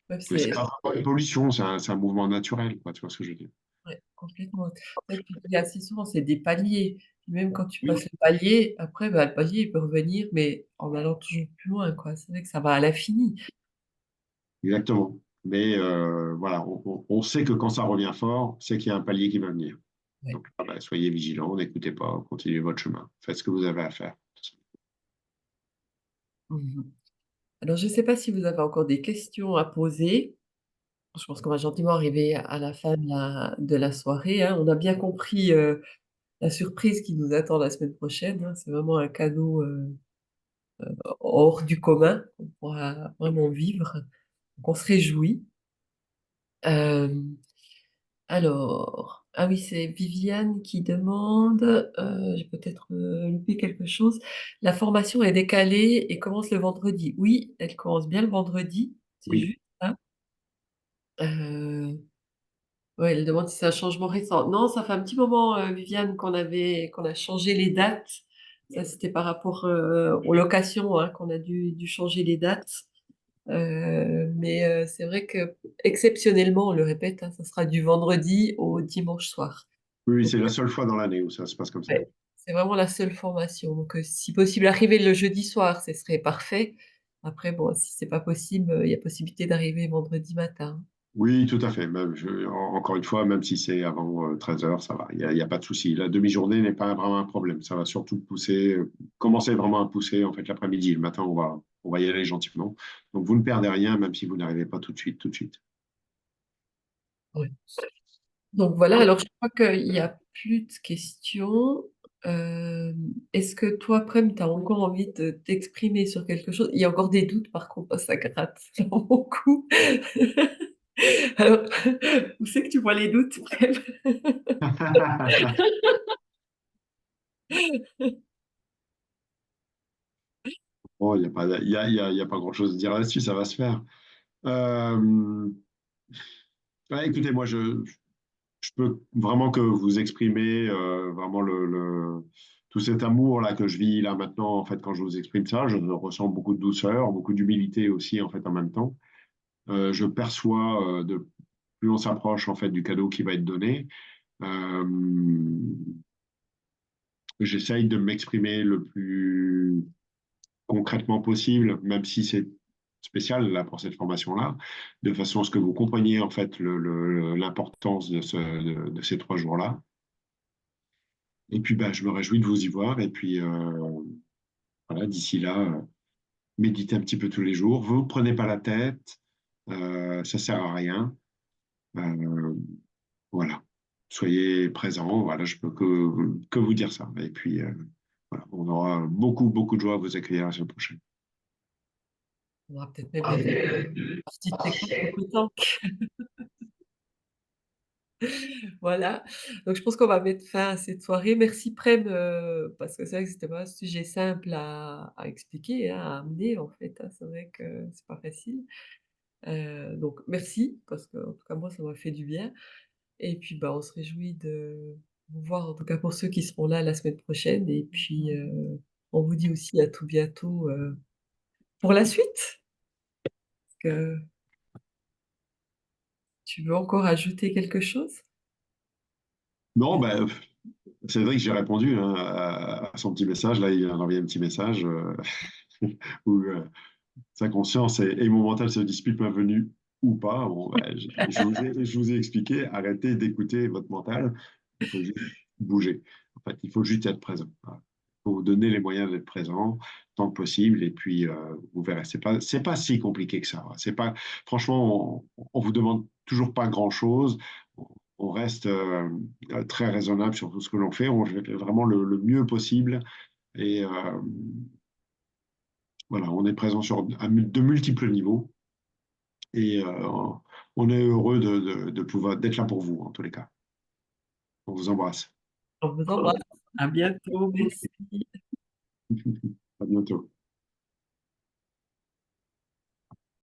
Ouais, Mais c'est c'est pas vraiment une pollution, c'est un mouvement naturel, quoi. Tu vois ce que je veux dire? ouais, complètement. En fait, tu dis assez souvent, c'est des paliers. Même quand tu passes Oui. le palier, après, bah, le palier, il peut revenir, mais en allant toujours plus loin, quoi. C'est vrai que ça va à l'infini. Exactement. Mais voilà, on sait que quand ça revient fort, c'est qu'il y a un palier qui va venir. Ouais. Donc, ah bah, soyez vigilants, n'écoutez pas, continuez votre chemin. Faites ce que vous avez à faire. Mhm. Alors, je ne sais pas si vous avez encore des questions à poser. Je pense qu'on va gentiment arriver à la fin de la soirée, hein. On a bien compris la surprise qui nous attend la semaine prochaine, hein. C'est vraiment un cadeau hors du commun qu'on pourra vraiment vivre. Donc, on se réjouit. Euh, alors, ah oui, c'est Viviane qui demande, j'ai peut-être loupé quelque chose. La formation est décalée et commence le vendredi. Oui, elle commence bien le vendredi, c'est Oui, juste ça. Euh, ouais, elle demande si c'est un changement récent. Non, ça fait un petit moment, Viviane, qu'on a changé les dates. Ça, c'était par rapport aux locations, hein, qu'on a dû changer les dates. Mais c'est vrai que exceptionnellement, on le répète, hein, ça sera du vendredi au dimanche soir. oui, Donc, c'est la seule fois dans l'année où ça se passe comme ça. ouais, c'est vraiment la seule formation. Donc, si possible, arriver le jeudi soir, ce serait parfait. Après, bon, si c'est pas possible, il y a possibilité d'arriver vendredi matin. Oui, tout à fait. Encore une fois, même si c'est avant 13 heures, ça va. Il y a pas de souci. La demi-journée n'est pas vraiment un problème. Ça va surtout pousser, commencer vraiment à pousser en fait l'après-midi. Le matin, on va y aller gentiment. Donc vous ne perdez rien, même si vous n'arrivez pas tout de suite, tout de suite. Ouais. Donc voilà, alors je crois qu'il n'y a plus de questions. Euh, Est-ce que toi, Prem, tu as encore envie de t'exprimer sur quelque chose? Il y a encore des doutes, par contre, ça gratte dans mon cou. Alors, où c'est que tu vois les doutes, Prem? Bon, il y a pas grand-chose à dire là-dessus, ça va se faire. Euh, ouais, écoutez, je peux vraiment que vous exprimer vraiment tout cet amour là que je vis là maintenant. En fait, quand je vous exprime ça, je ressens beaucoup de douceur, beaucoup d'humilité aussi en fait en même temps. Je perçois de plus on s'approche en fait du cadeau qui va être donné. Euh, j'essaye de m'exprimer le plus concrètement possible, même si c'est spécial là pour cette formation-là, de façon à ce que vous compreniez en fait l'importance de ces 3 jours-là. Et puis bah, je me réjouis de vous y voir. Et puis voilà, d'ici là, méditez un petit peu tous les jours. Vous ne prenez pas la tête, ça sert à rien. Euh, voilà, soyez présents. Voilà, je peux que vous dire ça. Et puis voilà, on aura beaucoup beaucoup de joie à vous accueillir la semaine prochaine. On aura peut-être même des parties de pétanque. Voilà, donc je pense qu'on va mettre fin à cette soirée. Merci Prem, parce que c'est vrai que c'était pas un sujet simple à expliquer, hein, à amener en fait, hein. C'est vrai que c'est pas facile. Donc merci parce qu'en tout cas moi ça m'a fait du bien et puis, bah, on se réjouit de vous voir en tout cas pour ceux qui seront là la semaine prochaine et puis, on vous dit aussi à tout bientôt, pour la suite. Que tu veux encore ajouter quelque chose? Non, ben, c'est vrai que j'ai répondu hein, à son petit message. Là, il a envoyé un petit message où sa conscience et mon mental se disputent ma venue ou pas. Bon, ben, je vous ai expliqué, arrêtez d'écouter votre mental. Il faut juste bouger. En fait, il faut juste être présent. Voilà. Il faut vous donner les moyens d'être présent tant que possible. Et puis, vous verrez, c'est pas si compliqué que ça. C'est pas, franchement, on vous demande toujours pas grand-chose. On reste très raisonnable sur tout ce que l'on fait. On fait vraiment le mieux possible. Et voilà, on est présent sur de multiples niveaux. Et on est heureux de pouvoir d'être là pour vous, en tous les cas. On vous embrasse. On vous embrasse. À bientôt. Merci. À bientôt.